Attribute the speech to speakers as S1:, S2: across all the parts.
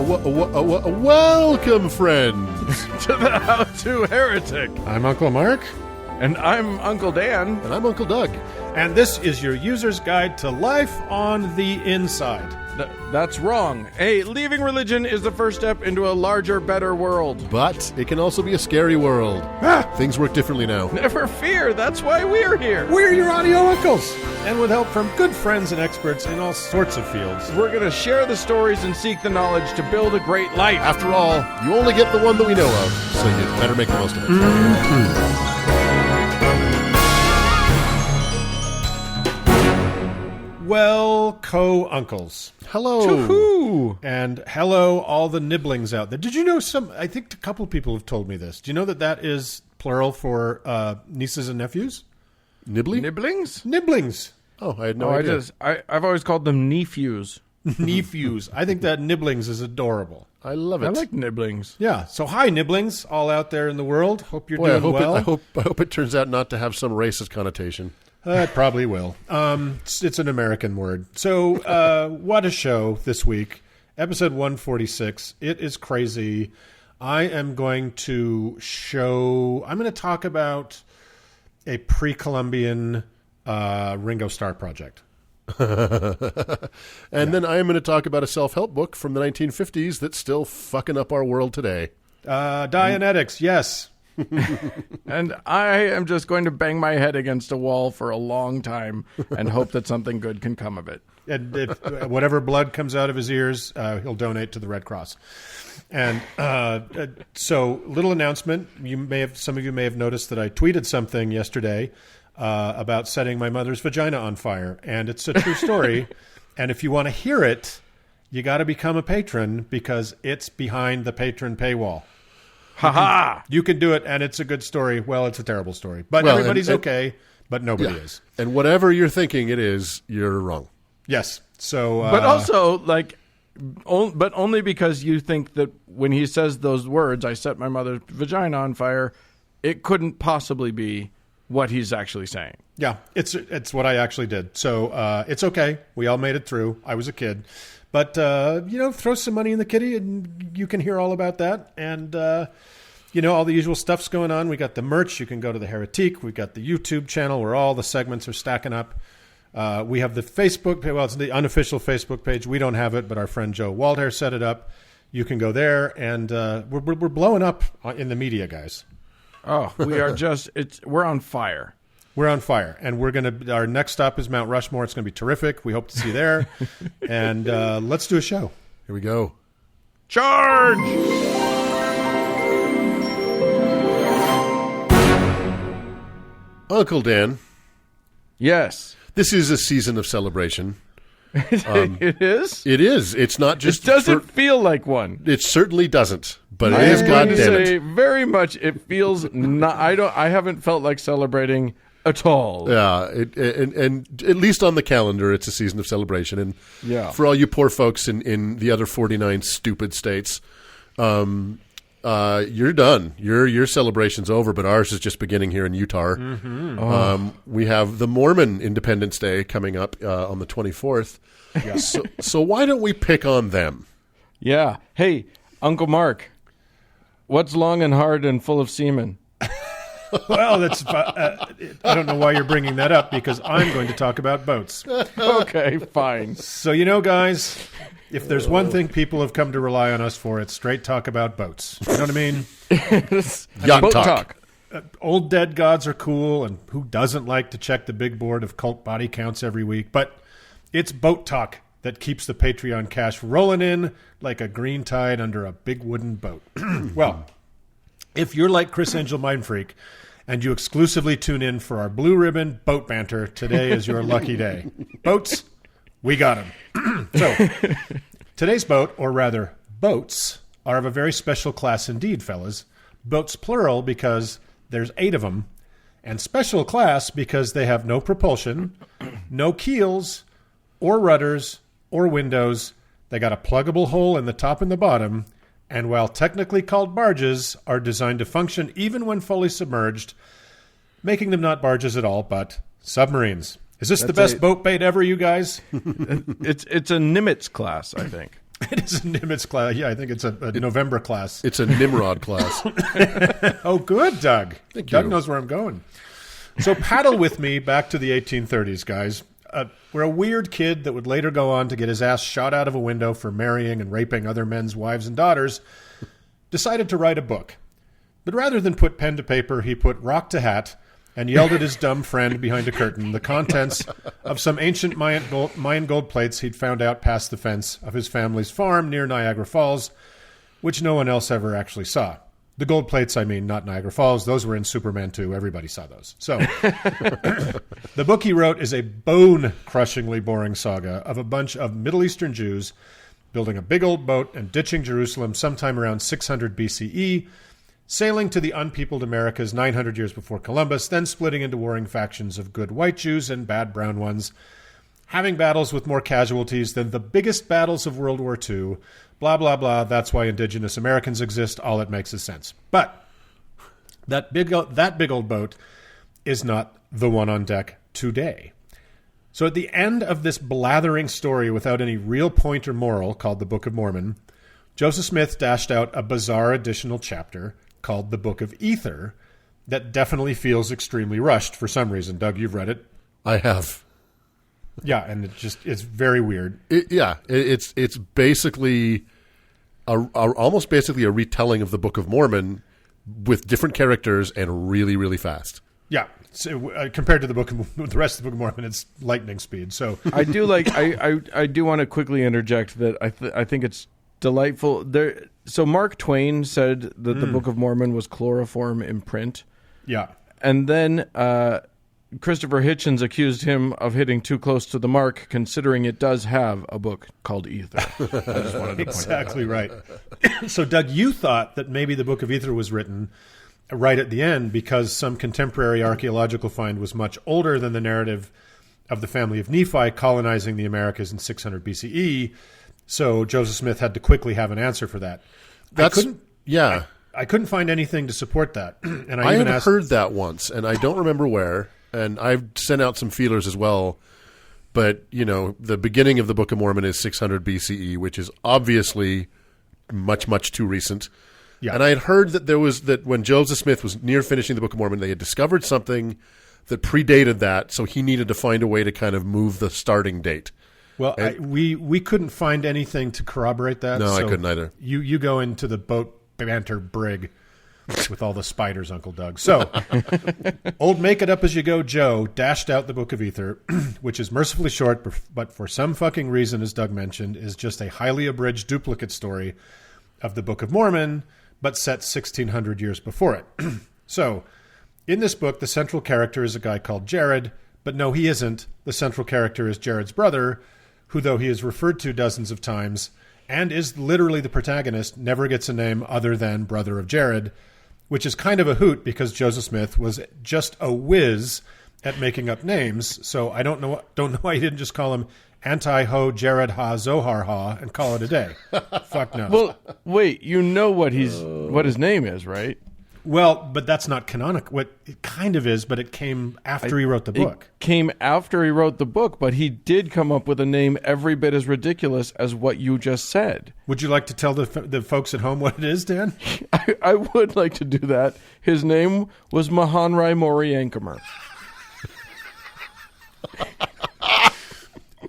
S1: Welcome, friends,
S2: to the How To Heretic.
S3: I'm Uncle Mark.
S2: And I'm Uncle Dan.
S1: And I'm Uncle Doug.
S3: And this is your user's guide to life on the inside.
S2: That's wrong. Hey, leaving religion is the first step into a larger, better world.
S1: But it can also be a scary world. Things work differently now.
S2: Never fear, that's why we're here.
S3: We're your audio uncles. And with help from good friends and experts in all sorts of fields.
S2: We're going to share the stories and seek the knowledge to build a great life.
S1: After all, you only get the one that we know of, so you better make the most of it.
S3: Mm-hmm. Well, co-uncles.
S1: Hello.
S2: Choo-hoo.
S3: And hello, all the nibblings out there. Did you know I think a couple of people have told me this. Do you know that is plural for nieces and nephews?
S1: Nibbly?
S2: Nibblings?
S3: Nibblings.
S1: Oh, I had no idea.
S2: I've always called them nephews.
S3: Nephews. I think that nibblings is adorable.
S1: I love it.
S2: I like nibblings.
S3: Yeah. So hi, nibblings, all out there in the world. Hope you're doing well.
S1: I hope it turns out not to have some racist connotation.
S3: It probably will. It's an American word. So what a show this week. Episode 146. It is crazy. I'm going to talk about a pre-Columbian Ringo Starr project.
S1: And then I'm going to talk about a self-help book from the 1950s that's still fucking up our world today.
S3: Dianetics, yes.
S2: And I am just going to bang my head against a wall for a long time and hope that something good can come of it.
S3: And if whatever blood comes out of his ears, he'll donate to the Red Cross. And so, little announcement. Some of you may have noticed that I tweeted something yesterday about setting my mother's vagina on fire, and it's a true story. And if you want to hear it, you got to become a patron because it's behind the patron paywall.
S2: Ha-ha!
S3: You can do it, and it's a good story. Well, it's a terrible story. But everybody's okay, but nobody is.
S1: And whatever you're thinking it is, you're wrong.
S3: Yes. So,
S2: but also, but only because you think that when he says those words, I set my mother's vagina on fire, it couldn't possibly be what he's actually saying.
S3: Yeah, it's what I actually did. So it's okay. We all made it through. I was a kid. But, throw some money in the kitty and you can hear all about that. And, all the usual stuff's going on. We got the merch. You can go to the Heretique. We got the YouTube channel where all the segments are stacking up. We have the Facebook page. Well, it's the unofficial Facebook page. We don't have it, but our friend Joe Waldhair set it up. You can go there. And we're blowing up in the media, guys.
S2: Oh, we are we're on fire.
S3: We're on fire, and our next stop is Mount Rushmore. It's going to be terrific. We hope to see you there, and let's do a show.
S1: Here we go.
S2: Charge!
S1: Uncle Dan.
S2: Yes.
S1: This is a season of celebration.
S2: It is?
S1: It is. It's not just...
S2: It doesn't feel like one.
S1: It certainly doesn't, but it is, goddammit.
S2: Very much, it feels not... I haven't felt like celebrating at all.
S1: Yeah, and at least on the calendar, it's a season of celebration. And for all you poor folks in the other 49 stupid states, you're done. Your celebration's over, but ours is just beginning here in Utah. Mm-hmm. We have the Mormon Independence Day coming up on the 24th. Yeah. So why don't we pick on them?
S2: Yeah. Hey, Uncle Mark, what's long and hard and full of semen?
S3: Well, I don't know why you're bringing that up because I'm going to talk about boats.
S2: Okay, fine.
S3: So, guys, if there's one thing people have come to rely on us for, it's straight talk about boats. You know what I mean?
S1: Yacht talk.
S3: Old dead gods are cool, and who doesn't like to check the big board of cult body counts every week? But it's boat talk that keeps the Patreon cash rolling in like a green tide under a big wooden boat. Well, if you're like Chris Angel Mindfreak and you exclusively tune in for our blue ribbon boat banter, today is your lucky day. Boats, we got them. So today's boat, or rather boats, are of a very special class indeed, fellas. Boats plural because there's 8 of them, and special class because they have no propulsion, no keels, or rudders, or windows. They got a pluggable hole in the top and the bottom, and while technically called barges, are designed to function even when fully submerged, making them not barges at all, but submarines. Is this the best boat bait ever, you guys?
S2: It's a Nimitz class, I think.
S3: It is a Nimitz class. Yeah, I think it's a November class.
S1: It's a Nimrod class.
S3: Oh, good, Doug.
S1: Thank
S3: Doug
S1: you.
S3: knows where I'm going. So paddle with me back to the 1830s, guys. Where a weird kid that would later go on to get his ass shot out of a window for marrying and raping other men's wives and daughters decided to write a book. But rather than put pen to paper, he put rock to hat and yelled at his dumb friend behind a curtain the contents of some ancient Mayan gold plates he'd found out past the fence of his family's farm near Niagara Falls, which no one else ever actually saw. The gold plates, I mean, not Niagara Falls. Those were in Superman 2. Everybody saw those. So the book he wrote is a bone-crushingly boring saga of a bunch of Middle Eastern Jews building a big old boat and ditching Jerusalem sometime around 600 BCE, sailing to the unpeopled Americas 900 years before Columbus, then splitting into warring factions of good white Jews and bad brown ones, having battles with more casualties than the biggest battles of World War II, blah, blah, blah. That's why indigenous Americans exist. All it makes is sense. But that big old boat is not the one on deck today. So at the end of this blathering story without any real point or moral called the Book of Mormon, Joseph Smith dashed out a bizarre additional chapter called the Book of Ether that definitely feels extremely rushed for some reason. Doug, you've read it.
S1: I have.
S3: Yeah, and it's very weird.
S1: It's basically almost basically a retelling of the Book of Mormon with different characters and really, really fast.
S3: Yeah, so, compared to the rest of the Book of Mormon, it's lightning speed. So
S2: I do like. I do want to quickly interject that I think it's delightful. So Mark Twain said that the Book of Mormon was chloroform in print.
S3: Yeah,
S2: and then Christopher Hitchens accused him of hitting too close to the mark, considering it does have a book called Ether. I just wanted to point
S3: exactly right. So, Doug, you thought that maybe the Book of Ether was written right at the end because some contemporary archaeological find was much older than the narrative of the family of Nephi colonizing the Americas in 600 BCE. So Joseph Smith had to quickly have an answer for that. I couldn't find anything to support that. And I even
S1: heard that once, and I don't remember where. And I've sent out some feelers as well. But, the beginning of the Book of Mormon is 600 BCE, which is obviously much, much too recent. Yeah. And I had heard that when Joseph Smith was near finishing the Book of Mormon, they had discovered something that predated that, so he needed to find a way to kind of move the starting date.
S3: Well, we couldn't find anything to corroborate that.
S1: No, so I couldn't either.
S3: You go into the boat banter brig with all the spiders, Uncle Doug. So, old make it up as you go Joe dashed out the Book of Ether, which is mercifully short, but for some fucking reason, as Doug mentioned, is just a highly abridged duplicate story of the Book of Mormon, but set 1,600 years before it. So, in this book, the central character is a guy called Jared, but no, he isn't. The central character is Jared's brother, who, though he is referred to dozens of times and is literally the protagonist, never gets a name other than brother of Jared, which is kind of a hoot because Joseph Smith was just a whiz at making up names. So I don't know why he didn't just call him Anti-Ho Jared Ha Zohar Ha and call it a day. Fuck no.
S2: Well, wait, what his name is, right?
S3: Well, but that's not canonical. It kind of is, but it came after he wrote the book.
S2: It came after he wrote the book, but he did come up with a name every bit as ridiculous as what you just said.
S3: Would you like to tell the folks at home what it is, Dan?
S2: I would like to do that. His name was Mahanrai Moriankamer.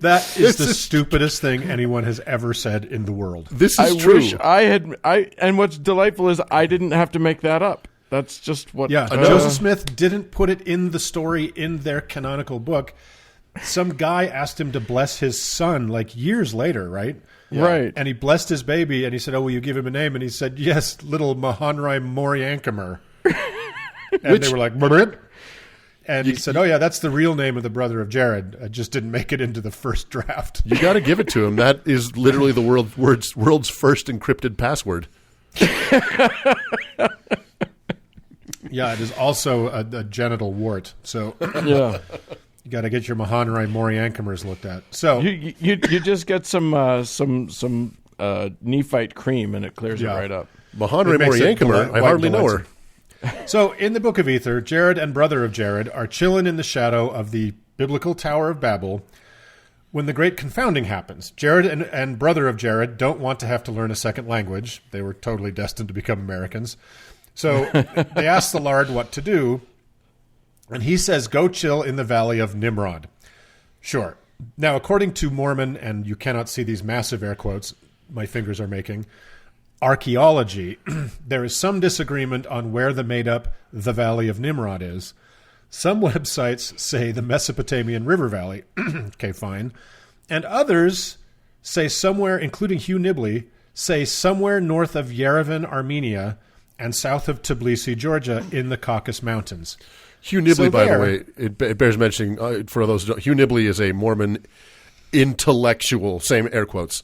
S3: That is the stupidest thing anyone has ever said in the world.
S1: This is true.
S2: Wish I had. And what's delightful is I didn't have to make that up. That's just what.
S3: Yeah, Joseph Smith didn't put it in the story in their canonical book. Some guy asked him to bless his son like years later, right?
S2: Yeah. Right.
S3: And he blessed his baby, and he said, "Oh, will you give him a name?" And he said, "Yes, little Mahanrai Moriankamer." And they were like, "Brr." And he said, "Oh yeah, that's the real name of the brother of Jared. I just didn't make it into the first draft."
S1: You got to give it to him. That is literally the world's first encrypted password.
S3: Yeah, it is also a genital wart. So
S2: yeah,
S3: you got to get your Mahanrai Moriankamers looked at. So
S2: you just get some Nephite cream and it clears it right up.
S1: Mahanrai Moriankamer, I hardly know her.
S3: So, in the Book of Ether, Jared and brother of Jared are chilling in the shadow of the biblical Tower of Babel when the great confounding happens. Jared and brother of Jared don't want to have to learn a second language. They were totally destined to become Americans. So they ask the Lord what to do, and he says, go chill in the valley of Nimrod. Sure. Now, according to Mormon, and you cannot see these massive air quotes my fingers are making, archaeology, there is some disagreement on where the made-up the Valley of Nimrod is. Some websites say the Mesopotamian River Valley. Okay, fine. And others say somewhere, including Hugh Nibley, say somewhere north of Yerevan, Armenia, and south of Tbilisi, Georgia, in the Caucasus Mountains.
S1: Hugh Nibley, by the way, it bears mentioning, for those who don't, Hugh Nibley is a Mormon intellectual, same air quotes.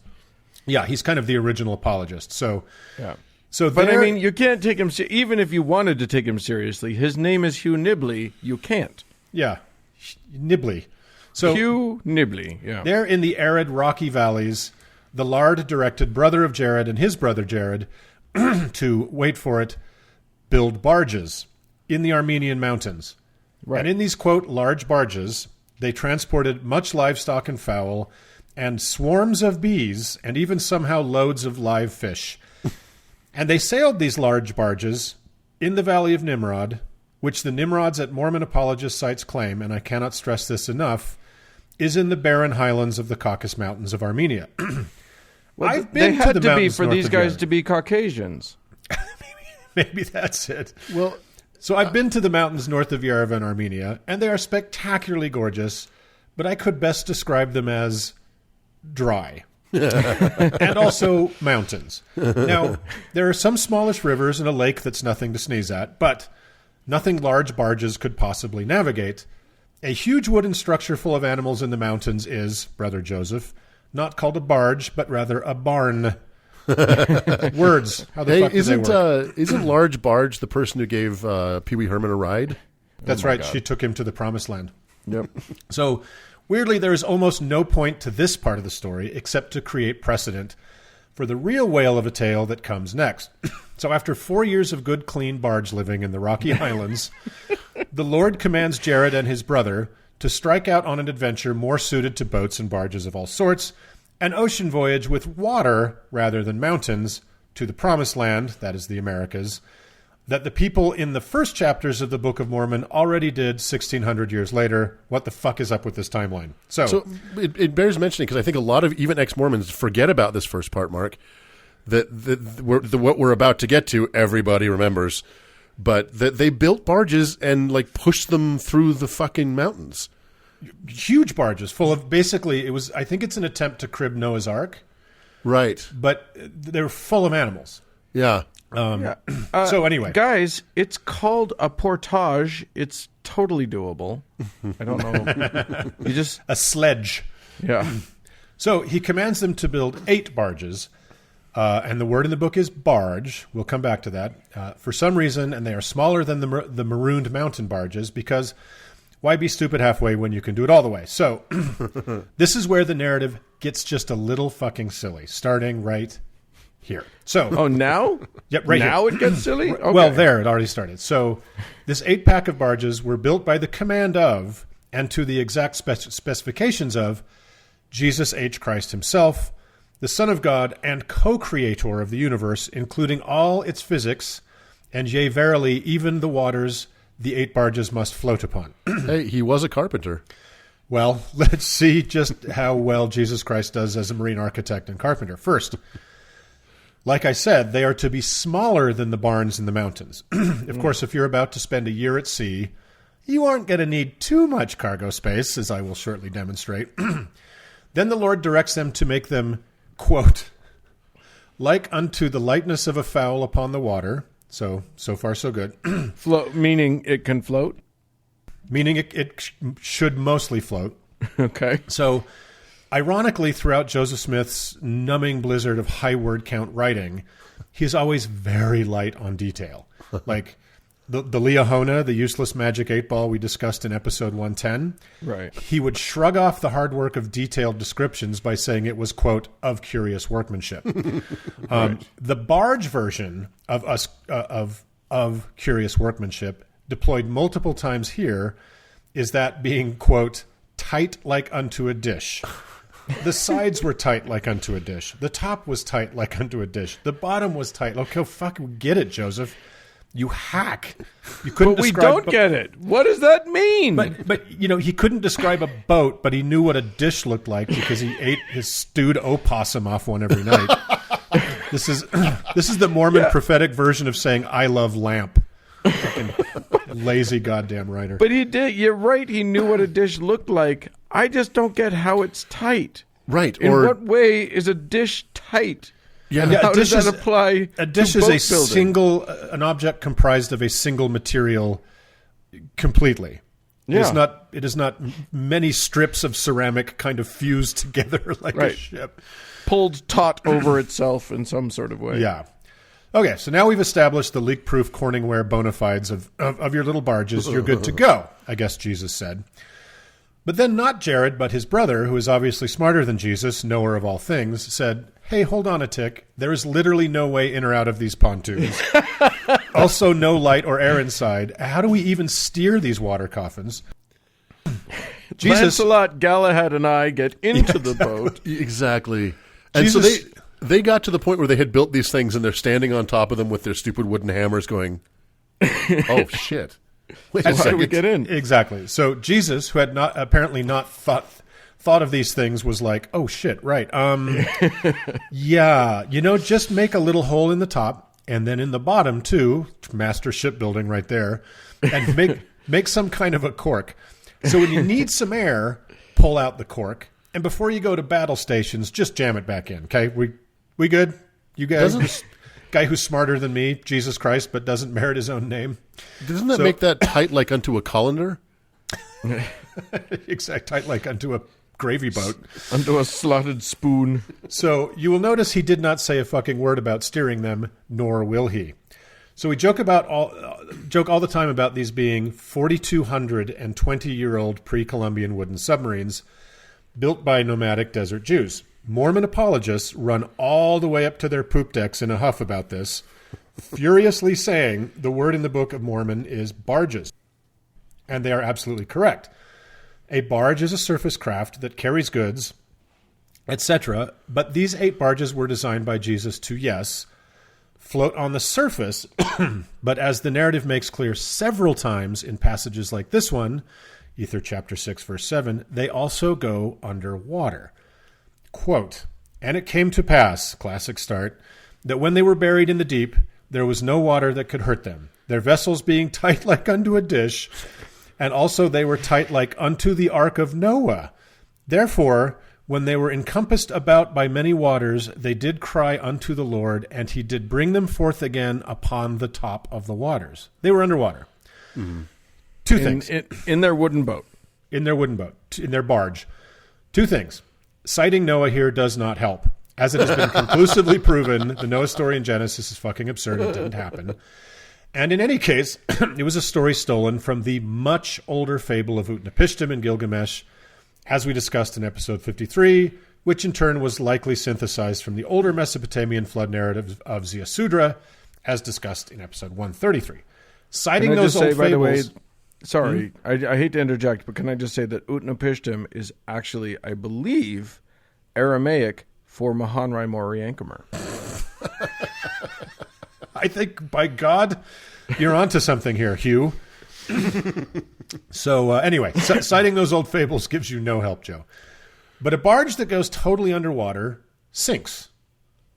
S3: Yeah, he's kind of the original apologist. So,
S2: Yeah.
S3: so
S2: But I
S3: there-
S2: mean, you can't take him even if you wanted to take him seriously. His name is Hugh Nibley. You can't.
S3: yeah, Nibley. So
S2: Hugh Nibley. Yeah.
S3: there in the arid, rocky valleys, the Lard directed brother of Jared and his brother Jared to, wait for it, build barges in the Armenian mountains.
S2: Right.
S3: And in these, quote, large barges, they transported much livestock and fowl, and swarms of bees, and even somehow loads of live fish. And they sailed these large barges in the Valley of Nimrod, which the Nimrods at Mormon apologist sites claim, and I cannot stress this enough, is in the barren highlands of the Caucasus Mountains of Armenia.
S2: Well,
S3: I've been
S2: they had
S3: to the
S2: to be
S3: mountains
S2: for
S3: north
S2: these
S3: of
S2: guys
S3: Yerevan.
S2: to be Caucasians.
S3: Maybe that's it.
S1: Well,
S3: So I've been to the mountains north of Yerevan, Armenia, and they are spectacularly gorgeous, but I could best describe them as dry. And also mountains. Now, there are some smallish rivers and a lake that's nothing to sneeze at, but nothing large barges could possibly navigate. A huge wooden structure full of animals in the mountains is, Brother Joseph, not called a barge, but rather a barn. Words. How the
S1: hey,
S3: fuck do they work?
S1: isn't Large Barge the person who gave Pee Wee Herman a ride?
S3: That's right. She took him to the promised land.
S2: Yep.
S3: So, weirdly, there is almost no point to this part of the story except to create precedent for the real whale of a tale that comes next. So, after 4 years of good, clean barge living in the Rocky Highlands, the Lord commands Jared and his brother to strike out on an adventure more suited to boats and barges of all sorts, an ocean voyage with water rather than mountains to the promised land, that is the Americas, that the people in the first chapters of the Book of Mormon already did 1,600 years later. What the fuck is up with this timeline?
S1: So it bears mentioning, because I think a lot of even ex-Mormons forget about this first part, Mark, that what we're about to get to, everybody remembers, but that they built barges and like pushed them through the fucking mountains.
S3: huge barges full of, basically, it was, I think it's an attempt to crib Noah's Ark,
S1: Right.
S3: but they're full of animals.
S1: Yeah.
S3: So anyway.
S2: Guys, it's called a portage. It's totally doable. I don't know. You just,
S3: A sledge.
S2: yeah.
S3: So he commands them to build 8 barges, and the word in the book is barge. We'll come back to that. For some reason, and they are smaller than the marooned mountain barges, because why be stupid halfway when you can do it all the way? So this is where the narrative gets just a little fucking silly, starting right here. So,
S2: Oh, now?
S3: Yep, right
S2: now
S3: here.
S2: it gets silly? Okay.
S3: Well, there, it already started. So this 8-pack of barges were built by the command of, and to the exact specifications of, Jesus H. Christ himself, the Son of God and co-creator of the universe, including all its physics, and yea, verily, even the waters the 8 barges must float upon.
S1: Hey, he was a carpenter.
S3: Well, let's see just how well Jesus Christ does as a marine architect and carpenter. First, like I said, they are to be smaller than the barns in the mountains. Of course, if you're about to spend a year at sea, you aren't going to need too much cargo space, as I will shortly demonstrate. Then the Lord directs them to make them, quote, like unto the lightness of a fowl upon the water. So far, so good.
S2: Meaning it can float?
S3: Meaning it should mostly float.
S2: Okay.
S3: So, ironically, throughout Joseph Smith's numbing blizzard of high word count writing, he's always very light on detail. Like the Liahona, the useless magic 8-ball we discussed in episode 110.
S2: Right.
S3: He would shrug off the hard work of detailed descriptions by saying it was, quote, of curious workmanship. The barge version of us of curious workmanship, deployed multiple times here, is that being, quote, tight like unto a dish. The sides were tight like unto a dish. The top was tight like unto a dish. The bottom was tight. Okay, fucking get it, Joseph. You hack. You couldn't
S2: But we
S3: describe
S2: don't get it. What does that mean?
S3: But he couldn't describe a boat, but he knew what a dish looked like because he ate his stewed opossum off one every night. This is the Mormon prophetic version of saying "I love lamp." Fucking lazy goddamn writer.
S2: But he did. You're right. He knew what a dish looked like. I just don't get how it's tight.
S1: Right.
S2: In what way is a dish tight?
S1: Yeah.
S2: And how does that apply?
S3: A dish
S2: to
S3: is
S2: boat building?
S3: an object comprised of a single material completely.
S2: Yeah.
S3: It is not many strips of ceramic kind of fused together like a ship.
S2: Pulled taut over itself in some sort of way.
S3: Yeah. Okay, so now we've established the leak-proof Corningware bona fides of your little barges. You're good to go, I guess Jesus said. But then not Jared, but his brother, who is obviously smarter than Jesus, knower of all things, said, hey, hold on a tick. There is literally no way in or out of these pontoons. Also, no light or air inside. How do we even steer these water coffins?
S2: Lancelot, Galahad, and I get into the boat.
S1: Exactly. And so they got to the point where they had built these things and they're standing on top of them with their stupid wooden hammers going, oh, shit. Wait,
S2: How do we get in?
S3: Exactly. So Jesus, who had apparently not thought of these things, was like, oh, shit, right. Yeah, just make a little hole in the top and then in the bottom, too, master shipbuilding right there, and make some kind of a cork. So when you need some air, pull out the cork. And before you go to battle stations, just jam it back in, okay? We good? You guys? Guy who's smarter than me, Jesus Christ, but doesn't merit his own name.
S1: Doesn't that make that tight like unto a colander?
S3: Exact, tight like unto a gravy boat.
S2: Unto a slotted spoon.
S3: So you will notice he did not say a fucking word about steering them, nor will he. So we joke all the time about these being 4,220-year-old pre-Columbian wooden submarines built by nomadic desert Jews. Mormon apologists run all the way up to their poop decks in a huff about this, furiously saying the word in the Book of Mormon is barges. And they are absolutely correct. A barge is a surface craft that carries goods, etc. But these 8 barges were designed by Jesus to, yes, float on the surface, but as the narrative makes clear several times in passages like this one, Ether chapter 6, verse 7, they also go underwater. Quote, and it came to pass, classic start, that when they were buried in the deep, there was no water that could hurt them, their vessels being tight like unto a dish, and also they were tight like unto the ark of Noah. Therefore, when they were encompassed about by many waters, they did cry unto the Lord, and he did bring them forth again upon the top of the waters. They were underwater. Mm-hmm. Two things.
S2: In their wooden boat.
S3: In their wooden boat. In their barge. 2 things. Citing Noah here does not help. As it has been conclusively proven, the Noah story in Genesis is fucking absurd. It didn't happen. And in any case, it was a story stolen from the much older fable of Utnapishtim and Gilgamesh, as we discussed in episode 53, which in turn was likely synthesized from the older Mesopotamian flood narrative of Ziusudra, as discussed in episode 133. Citing those old fables... By the way,
S2: sorry, I hate to interject, but can I just say that Utnapishtim is actually, I believe, Aramaic for Mahanrai Mori Ankamer.
S3: I think, by God, you're onto something here, Hugh. So anyway, citing those old fables gives you no help, Joe. But a barge that goes totally underwater sinks.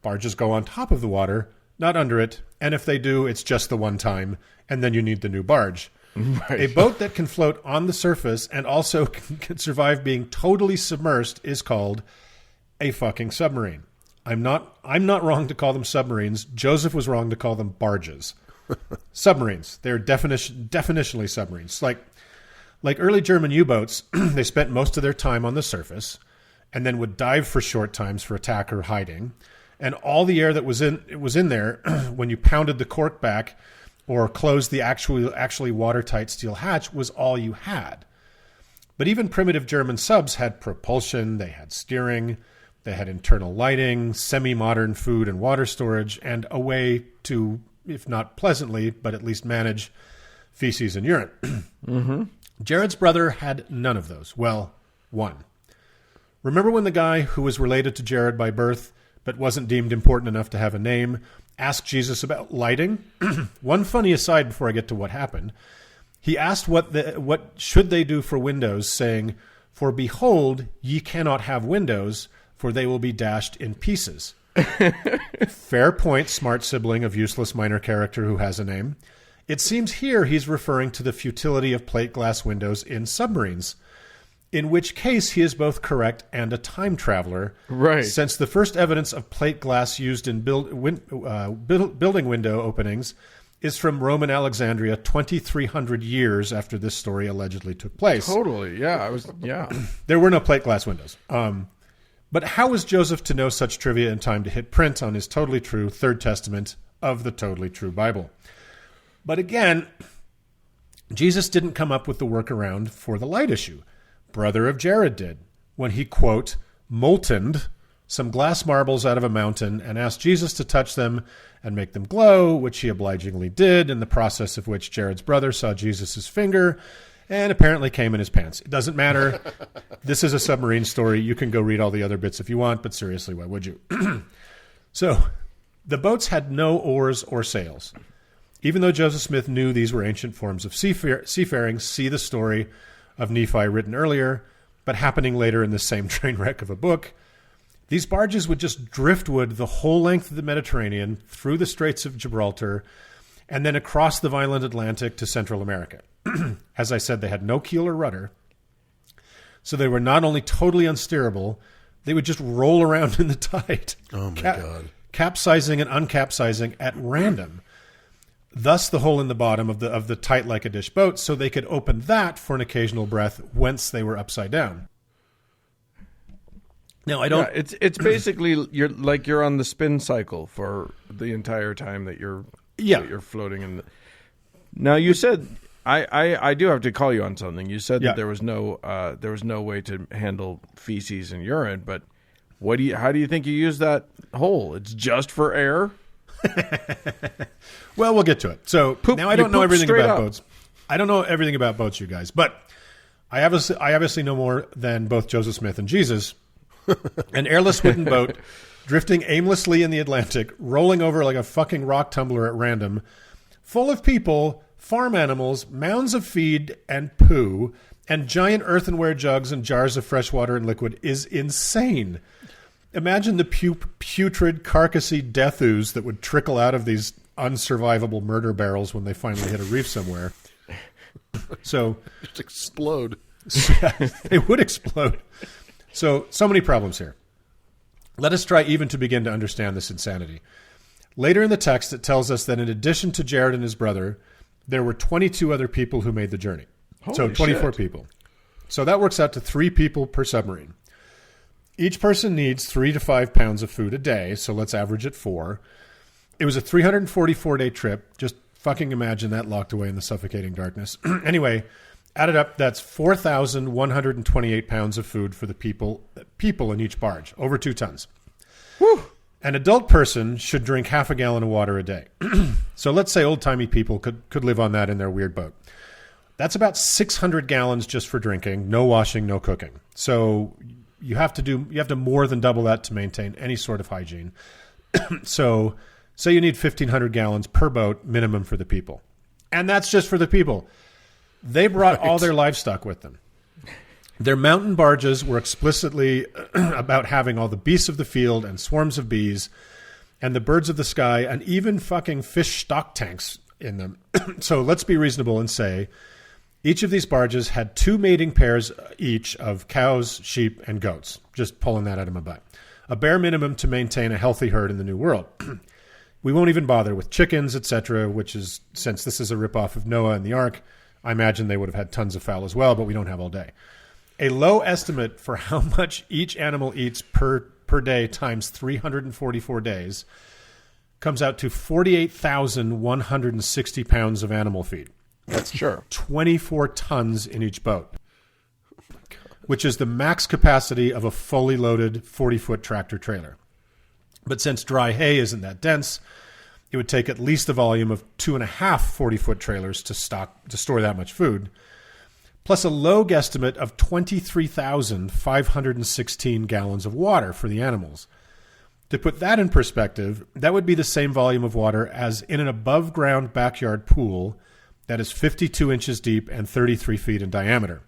S3: Barges go on top of the water, not under it, and if they do, it's just the one time, and then you need the new barge. Right. A boat that can float on the surface and also can survive being totally submersed is called a fucking submarine. I'm not wrong to call them submarines. Joseph was wrong to call them barges. Submarines. They're definitionally submarines. Like early German U-boats, they spent most of their time on the surface and then would dive for short times for attack or hiding. And all the air that was in there when you pounded the cork back or closed the actually watertight steel hatch was all you had. But even primitive German subs had propulsion, they had steering, they had internal lighting, semi-modern food and water storage, and a way to, if not pleasantly, but at least manage feces and urine. Mm-hmm. Jared's brother had none of those. Well, one. Remember when the guy who was related to Jared by birth but wasn't deemed important enough to have a name asked Jesus about lighting? One funny aside before I get to what happened. He asked what should they do for windows, saying, "For behold, ye cannot have windows, for they will be dashed in pieces." Fair point, smart sibling of useless minor character who has a name. It seems here he's referring to the futility of plate glass windows in submarines, in which case he is both correct and a time traveler.
S2: Right.
S3: Since the first evidence of plate glass used in building window openings is from Roman Alexandria 2,300 years after this story allegedly took place.
S2: Totally, yeah.
S3: There were no plate glass windows. But how was Joseph to know such trivia in time to hit print on his totally true Third Testament of the totally true Bible? But again, Jesus didn't come up with the workaround for the light issue. Brother of Jared did, when he, quote, moltened some glass marbles out of a mountain and asked Jesus to touch them and make them glow, which he obligingly did, in the process of which Jared's brother saw Jesus' finger and apparently came in his pants. It doesn't matter. This is a submarine story. You can go read all the other bits if you want, but seriously, why would you? So, the boats had no oars or sails. Even though Joseph Smith knew these were ancient forms of seafaring, see the story of Nephi written earlier, but happening later in the same train wreck of a book. These barges would just driftwood the whole length of the Mediterranean, through the Straits of Gibraltar, and then across the violent Atlantic to Central America. As I said, they had no keel or rudder, so they were not only totally unsteerable, they would just roll around in the tide.
S1: Oh, my God.
S3: Capsizing and uncapsizing at random. Thus the hole in the bottom of the tight like a dish boat, so they could open that for an occasional breath whence they were upside down. Now, I don't...
S2: Yeah, it's basically you're on the spin cycle for the entire time that you're floating in the... Now, you said... I do have to call you on something. You said that there was no way to handle feces and urine, but how do you think you use that hole? It's just for air?
S3: Well, we'll get to it. So now I don't know everything about boats. I don't know everything about boats, you guys, but I obviously know more than both Joseph Smith and Jesus. An airless wooden boat drifting aimlessly in the Atlantic, rolling over like a fucking rock tumbler at random, full of people, farm animals, mounds of feed and poo, and giant earthenware jugs and jars of fresh water and liquid is insane. Imagine the putrid, carcassy death ooze that would trickle out of these unsurvivable murder barrels when they finally hit a reef somewhere. So
S1: just explode.
S3: They would explode. So many problems here. Let us try even to begin to understand this insanity. Later in the text, it tells us that in addition to Jared and his brother, there were 22 other people who made the journey. So 24 people. So that works out to 3 people per submarine. Each person needs 3 to 5 pounds of food a day, so let's average at 4. It was a 344-day trip. Just fucking imagine that locked away in the suffocating darkness. Anyway, added up, that's 4,128 pounds of food for the people in each barge, over 2 tons.
S2: Whew.
S3: An adult person should drink half a gallon of water a day. So let's say old-timey people could live on that in their weird boat. That's about 600 gallons just for drinking, no washing, no cooking. So you have to more than double that to maintain any sort of hygiene. So say you need 1,500 gallons per boat minimum for the people. And that's just for the people. They brought all their livestock with them. Their mountain barges were explicitly about having all the beasts of the field and swarms of bees and the birds of the sky and even fucking fish stock tanks in them. So let's be reasonable and say each of these barges had 2 mating pairs each of cows, sheep, and goats. Just pulling that out of my butt. A bare minimum to maintain a healthy herd in the New World. We won't even bother with chickens, etc., which is, since this is a ripoff of Noah and the Ark, I imagine they would have had tons of fowl as well, but we don't have all day. A low estimate for how much each animal eats per day times 344 days comes out to 48,160 pounds of animal feed.
S2: That's sure.
S3: 24 tons in each boat, which is the max capacity of a fully loaded 40-foot tractor trailer. But since dry hay isn't that dense, it would take at least the volume of 2.5 40-foot trailers to store that much food. plus a low guesstimate of 23,516 gallons of water for the animals. To put that in perspective, that would be the same volume of water as in an above-ground backyard pool that is 52 inches deep and 33 feet in diameter,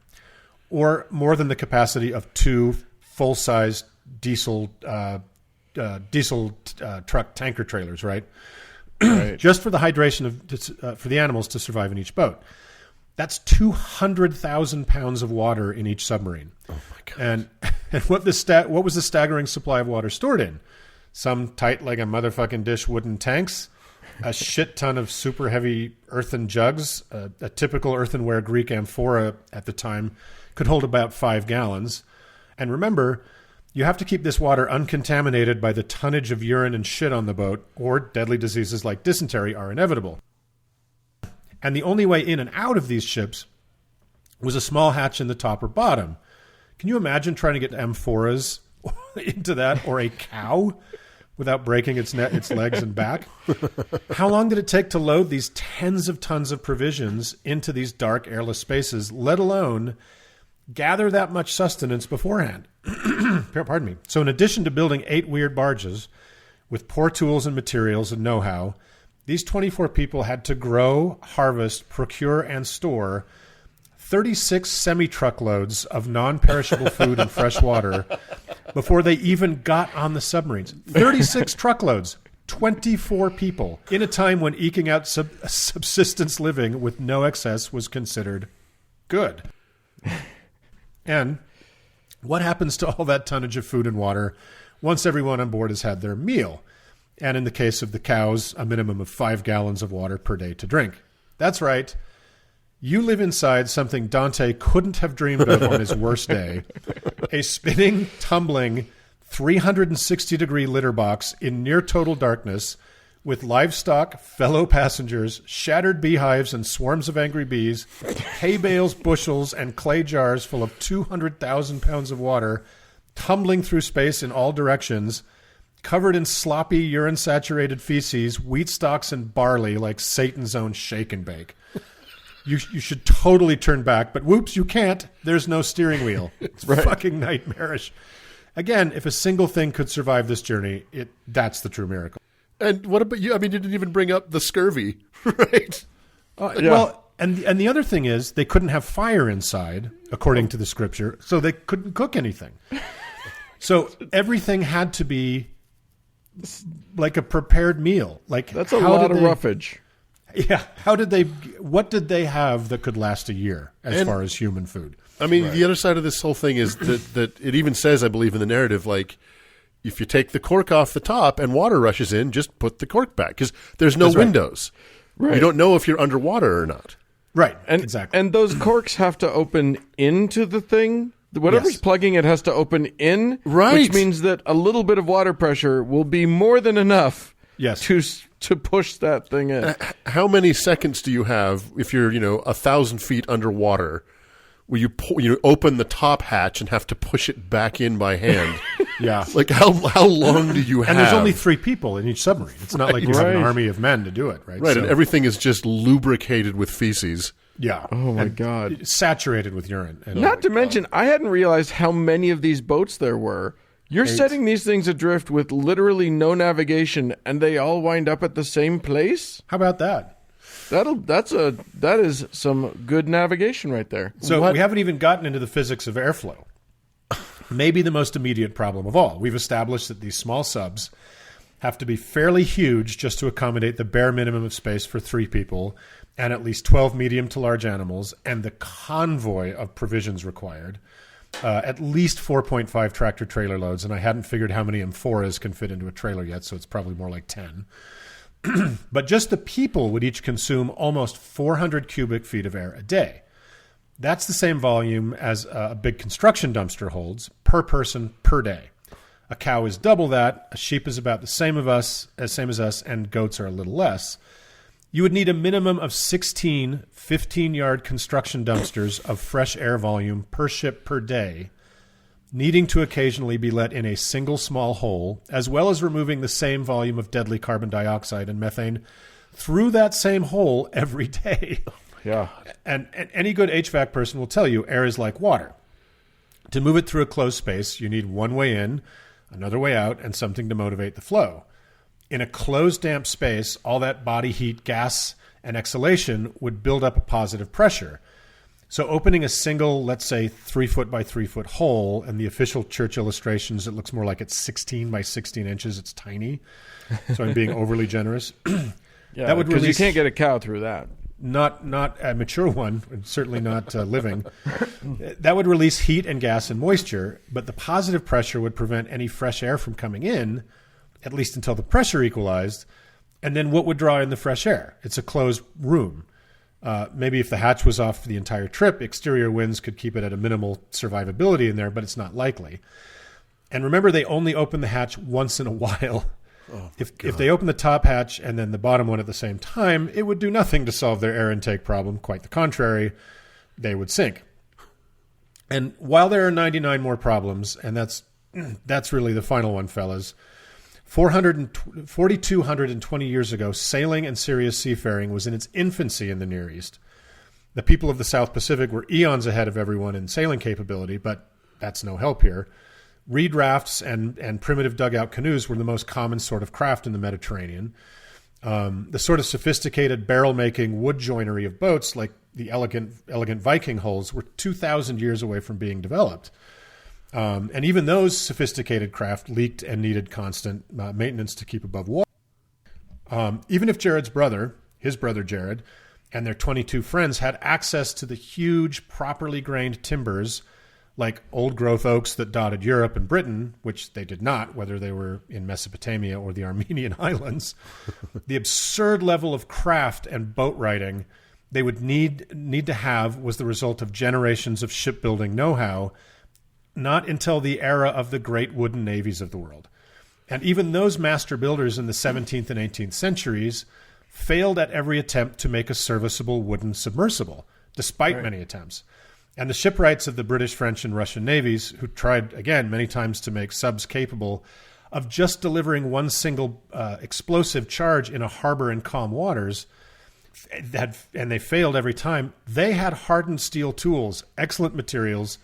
S3: or more than the capacity of 2 full-size diesel truck tanker trailers, right? Just for the hydration for the animals to survive in each boat. That's 200,000 pounds of water in each submarine.
S1: Oh my God!
S3: And what was the staggering supply of water stored in? Some tight like a motherfucking dish wooden tanks, a shit ton of super heavy earthen jugs. A typical earthenware Greek amphora at the time could hold about 5 gallons. And remember, you have to keep this water uncontaminated by the tonnage of urine and shit on the boat, or deadly diseases like dysentery are inevitable. And the only way in and out of these ships was a small hatch in the top or bottom. Can you imagine trying to get amphoras into that, or a cow, without breaking its legs and back? How long did it take to load these tens of tons of provisions into these dark, airless spaces, let alone gather that much sustenance beforehand? Pardon me. So in addition to building 8 weird barges with poor tools and materials and know-how, these 24 people had to grow, harvest, procure, and store 36 semi-truckloads of non-perishable food and fresh water before they even got on the submarines. 36 truckloads, 24 people, in a time when eking out subsistence living with no excess was considered good. And what happens to all that tonnage of food and water once everyone on board has had their meal? And in the case of the cows, a minimum of 5 gallons of water per day to drink. That's right. You live inside something Dante couldn't have dreamed of on his worst day. A spinning, tumbling, 360-degree litter box in near total darkness with livestock, fellow passengers, shattered beehives and swarms of angry bees, hay bales, bushels, and clay jars full of 200,000 pounds of water tumbling through space in all directions, covered in sloppy, urine-saturated feces, wheat stalks, and barley like Satan's own shake and bake. You should totally turn back, but whoops, you can't. There's no steering wheel. It's fucking nightmarish. Again, if a single thing could survive this journey, that's the true miracle.
S1: And what about you? I mean, you didn't even bring up the scurvy, right?
S3: Yeah. Well, and the other thing is they couldn't have fire inside, according to the scripture, so they couldn't cook anything. So everything had to be like a prepared meal. Like
S2: that's a lot of roughage.
S3: Yeah. What did they have that could last a year as far as human food?
S1: I mean, the other side of this whole thing is that it even says, I believe in the narrative, like, if you take the cork off the top and water rushes in, just put the cork back because there's no windows. Right. You don't know if you're underwater or not.
S3: Right. Exactly.
S2: And those corks have to open into the thing. Whatever's plugging it has to open in.
S1: Right.
S2: Which means that a little bit of water pressure will be more than enough.
S3: Yes.
S2: To push that thing in.
S1: How many seconds do you have if you're 1,000 feet underwater? Where you open the top hatch and have to push it back in by hand?
S3: Yeah.
S1: Like how long do you have?
S3: And there's only 3 people in each submarine. It's not like you have an army of men to do it, right?
S1: Right, and everything is just lubricated with feces.
S3: Yeah.
S2: Oh my God.
S3: Saturated with urine.
S2: Not to mention, I hadn't realized how many of these boats there were. You're 8. Setting these things adrift with literally no navigation, and they all wind up at the same place?
S3: How about that?
S2: That is some good navigation right there.
S3: So we haven't even gotten into the physics of airflow. Maybe the most immediate problem of all. We've established that these small subs have to be fairly huge just to accommodate the bare minimum of space for 3 people and at least 12 medium to large animals and the convoy of provisions required. At least 4.5 tractor trailer loads, and I hadn't figured how many amphoras can fit into a trailer yet, so it's probably more like 10. But just the people would each consume almost 400 cubic feet of air a day. That's the same volume as a big construction dumpster holds per person per day. A cow is double that, a sheep is about the same as us, and goats are a little less. You would need a minimum of 16 15-yard construction dumpsters of fresh air volume per ship per day, needing to occasionally be let in a single small hole, as well as removing the same volume of deadly carbon dioxide and methane through that same hole every day.
S1: Oh my
S2: yeah.
S3: And any good HVAC person will tell you air is like water. To move it through a closed space, you need one way in, another way out, and something to motivate the flow. In a closed, damp space, all that body heat, gas, and exhalation would build up a positive pressure. So opening a single, let's say, 3 foot by 3 foot hole, and the official church illustrations, it looks more like it's 16 by 16 inches. It's tiny. So I'm being overly generous.
S2: Yeah,
S3: that would
S2: because you
S3: release,
S2: can't get a cow through that.
S3: Not a mature one, and certainly not living. That would release heat and gas and moisture, but the positive pressure would prevent any fresh air from coming in, at least until the pressure equalized. And then what would draw in the fresh air? It's a closed room. Maybe if the hatch was off for the entire trip, exterior winds could keep it at a minimal survivability in there, but it's not likely. And remember, they only open the hatch once in a while. Oh, if they open the top hatch and then the bottom one at the same time, it would do nothing to solve their air intake problem. Quite the contrary, they would sink. And while there are 99 more problems, and that's really the final one, fellas, 4,220 years ago, sailing and serious seafaring was in its infancy in the Near East. The people of the South Pacific were eons ahead of everyone in sailing capability, but that's no help here. Reed rafts and primitive dugout canoes were the most common sort of craft in the Mediterranean. The sort of sophisticated barrel-making wood joinery of boats, like the elegant Viking hulls, were 2,000 years away from being developed. And even those sophisticated craft leaked and needed constant maintenance to keep above water. Even if Jared's brother, his brother Jared, and their 22 friends had access to the huge, properly grained timbers like old-growth oaks that dotted Europe and Britain, which they did not, whether they were in Mesopotamia or the Armenian islands, the absurd level of craft and boat riding they would need to have was the result of generations of shipbuilding know-how, not until the era of the great wooden navies of the world. And even those master builders in the 17th and 18th centuries failed at every attempt to make a serviceable wooden submersible, despite many attempts. And the shipwrights of the British, French, and Russian navies, who tried, again, many times to make subs capable of just delivering one single explosive charge in a harbor in calm waters, and they failed every time, they had hardened steel tools, excellent materials,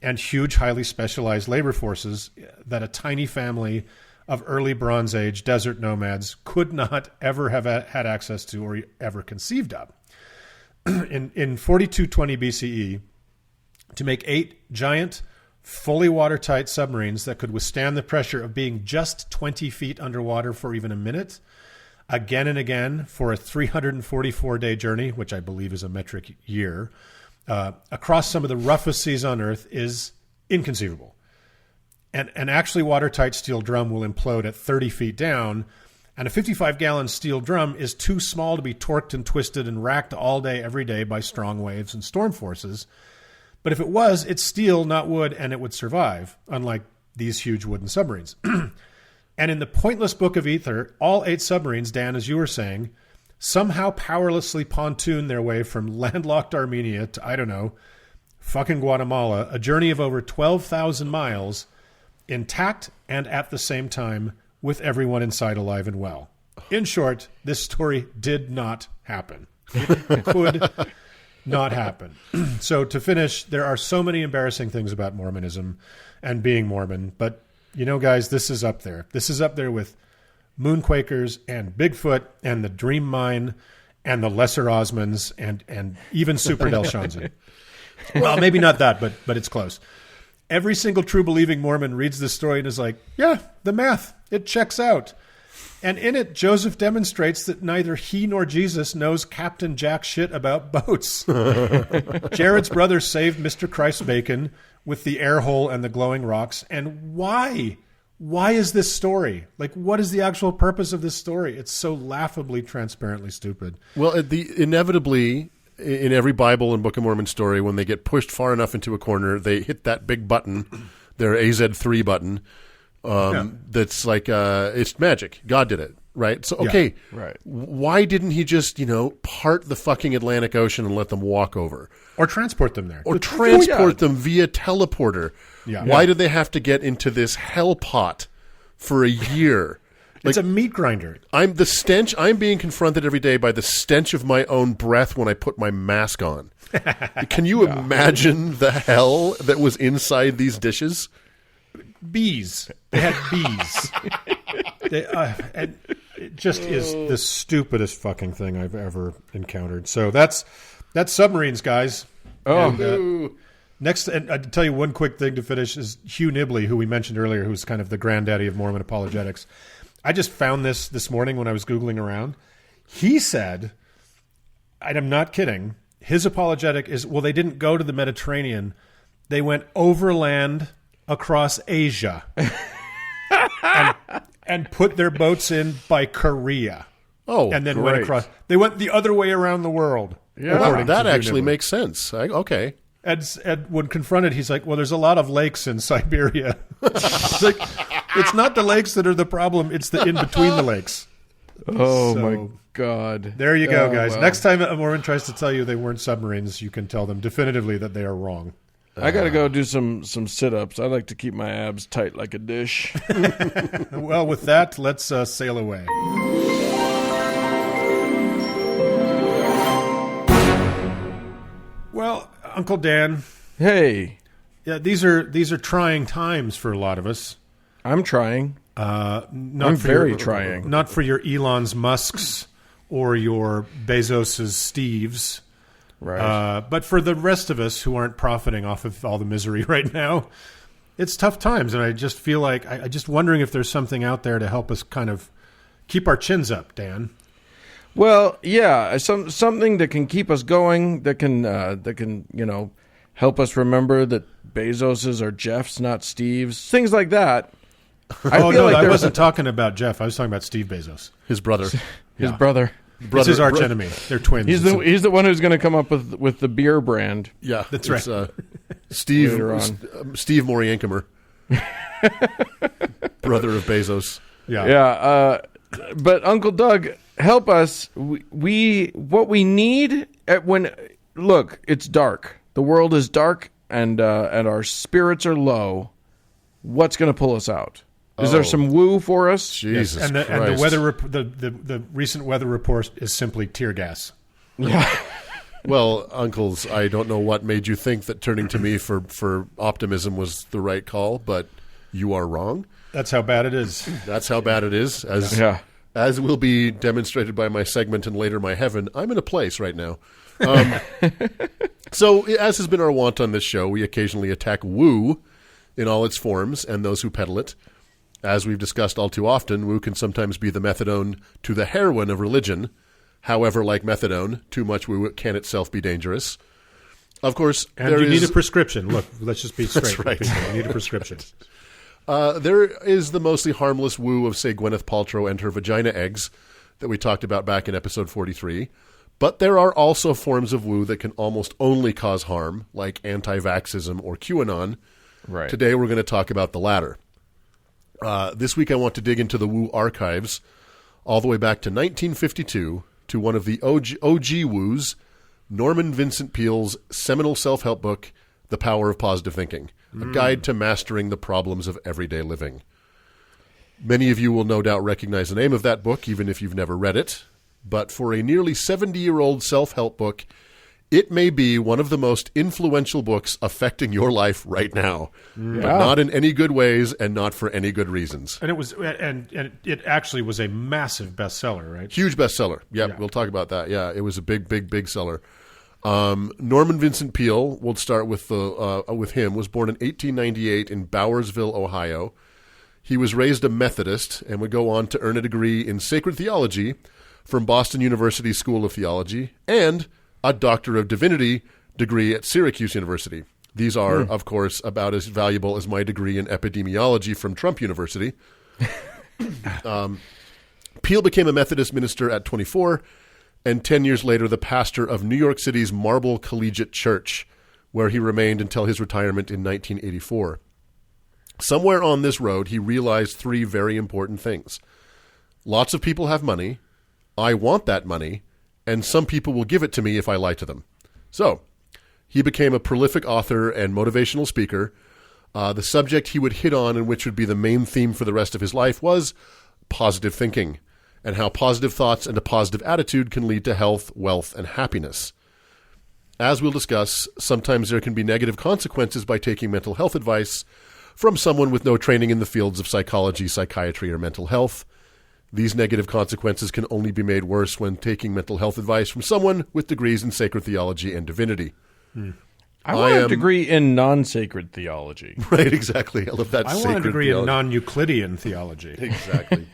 S3: and huge, highly specialized labor forces that a tiny family of early Bronze Age desert nomads could not ever have had access to or ever conceived of. In 4220 BCE, to make 8 giant, fully watertight submarines that could withstand the pressure of being just 20 feet underwater for even a minute, again and again for a 344-day journey, which I believe is a metric year, across some of the roughest seas on Earth is inconceivable. And an actually watertight steel drum will implode at 30 feet down, and a 55-gallon steel drum is too small to be torqued and twisted and racked all day, every day by strong waves and storm forces. But if it was, it's steel, not wood, and it would survive, unlike these huge wooden submarines. And in the pointless book of Ether, all 8 submarines, Dan, as you were saying, somehow powerlessly pontoon their way from landlocked Armenia to, I don't know, fucking Guatemala, a journey of over 12,000 miles, intact and at the same time with everyone inside alive and well. In short, this story did not happen. It could not happen. So to finish, there are so many embarrassing things about Mormonism and being Mormon, but you know, guys, this is up there. This is up there with Moonquakers and Bigfoot and the Dream Mine and the Lesser Osmonds and even Super Del Shanzi. Well, maybe not that, but it's close. Every single true believing Mormon reads this story and is like, yeah, the math, it checks out. And in it, Joseph demonstrates that neither he nor Jesus knows Captain Jack shit about boats. Jared's brother saved Mr. Christ's bacon with the air hole and the glowing rocks. And why? Why is this story? Like, what is the actual purpose of this story? It's so laughably, transparently stupid.
S1: Well, inevitably, in every Bible and Book of Mormon story, when they get pushed far enough into a corner, they hit that big button, their AZ3 button. That's like, it's magic. God did it, right? So, okay,
S2: right.
S1: Why didn't he just, part the fucking Atlantic Ocean and let them walk over?
S3: Or transport them there.
S1: Or transport them via teleporter.
S3: Yeah.
S1: Why did they have to get into this hell pot for a year
S3: It's a meat grinder.
S1: I'm being confronted every day by the stench of my own breath when I put my mask on. Can you imagine the hell that was inside these dishes?
S3: Bees. They had bees. And it just is the stupidest fucking thing I've ever encountered. So that's submarines, guys.
S2: Oh.
S3: And, next, and I'd tell you one quick thing to finish is Hugh Nibley, who we mentioned earlier, who's kind of the granddaddy of Mormon apologetics. I just found this morning when I was Googling around. He said, and I'm not kidding, his apologetic is, well, they didn't go to the Mediterranean. They went overland across Asia and put their boats in by Korea.
S1: Oh,
S3: and then
S1: great.
S3: went across. They went the other way around the world.
S1: Yeah, well, that actually makes sense. Okay.
S3: And when confronted, he's like, well, there's a lot of lakes in Siberia. It's like, it's not the lakes that are the problem. It's the in between the lakes.
S2: Oh, my God.
S3: There you go, guys. Wow. Next time a Mormon tries to tell you they weren't submarines, you can tell them definitively that they are wrong.
S2: I got to go do some sit-ups. I like to keep my abs tight like a dish.
S3: Well, with that, let's sail away. Well, Uncle Dan.
S2: Hey.
S3: Yeah, these are trying times for a lot of us.
S2: I'm trying.
S3: I'm
S2: very trying.
S3: Not for your Elon's Musks or your Bezos's Steves.
S2: Right.
S3: But for the rest of us who aren't profiting off of all the misery right now, it's tough times. And I just feel like I just wondering if there's something out there to help us kind of keep our chins up, Dan.
S2: Well, yeah, something that can keep us going, that can help us remember that Bezos's are Jeff's, not Steve's, things like that.
S3: I wasn't talking about Jeff. I was talking about Steve Bezos,
S1: his brother.
S2: His brother.
S3: This is arch enemy. They're twins.
S2: He's the one who's going to come up with the beer brand.
S1: Yeah,
S3: that's right.
S1: Steve Moriancomer, brother of Bezos.
S2: Yeah. But Uncle Doug, help us. What we need look, it's dark. The world is dark, and our spirits are low. What's going to pull us out? Is there some woo for us?
S1: Jesus
S3: Christ. And the weather the recent weather report is simply tear gas.
S2: Yeah.
S1: Well, uncles, I don't know what made you think that turning to me for optimism was the right call, but you are wrong.
S3: That's how bad it is.
S1: That's how bad it is. As will be demonstrated by my segment and later my heaven, I'm in a place right now. So, as has been our wont on this show, we occasionally attack woo in all its forms and those who peddle it. As we've discussed all too often, woo can sometimes be the methadone to the heroin of religion. However, like methadone, too much woo can itself be dangerous. Of course,
S3: need a prescription. Look, let's just be straight.
S1: That's right.
S3: With people. You need a prescription.
S1: There is the mostly harmless woo of, say, Gwyneth Paltrow and her vagina eggs that we talked about back in episode 43. But there are also forms of woo that can almost only cause harm, like anti-vaxxism or QAnon.
S2: Right.
S1: Today we're going to talk about the latter. This week I want to dig into the woo archives all the way back to 1952 to one of the OG woos, Norman Vincent Peale's seminal self-help book, The Power of Positive Thinking, a guide to mastering the problems of everyday living. Many of you will no doubt recognize the name of that book, even if you've never read it. But for a nearly 70-year-old self-help book, it may be one of the most influential books affecting your life right now, but not in any good ways and not for any good reasons.
S3: And it was, and it actually was a massive bestseller, right?
S1: Huge bestseller. Yep, yeah, we'll talk about that. Yeah, it was a big seller. Norman Vincent Peale, we'll start with him, was born in 1898 in Bowersville, Ohio. He was raised a Methodist and would go on to earn a degree in sacred theology from Boston University School of Theology and a Doctor of Divinity degree at Syracuse University. These are, of course, about as valuable as my degree in epidemiology from Trump University. Peale became a Methodist minister at 24, and 10 years later the pastor of New York City's Marble Collegiate Church, where he remained until his retirement in 1984. Somewhere on this road, he realized three very important things. Lots of people have money. I want that money. And some people will give it to me if I lie to them. So, he became a prolific author and motivational speaker. The subject he would hit on, and which would be the main theme for the rest of his life, was positive thinking, and how positive thoughts and a positive attitude can lead to health, wealth, and happiness. As we'll discuss, sometimes there can be negative consequences by taking mental health advice from someone with no training in the fields of psychology, psychiatry, or mental health. These negative consequences can only be made worse when taking mental health advice from someone with degrees in sacred theology and divinity.
S2: I want a degree in non-sacred theology.
S1: Right, exactly. I love that.
S3: I want a degree in non-Euclidean theology.
S1: Exactly.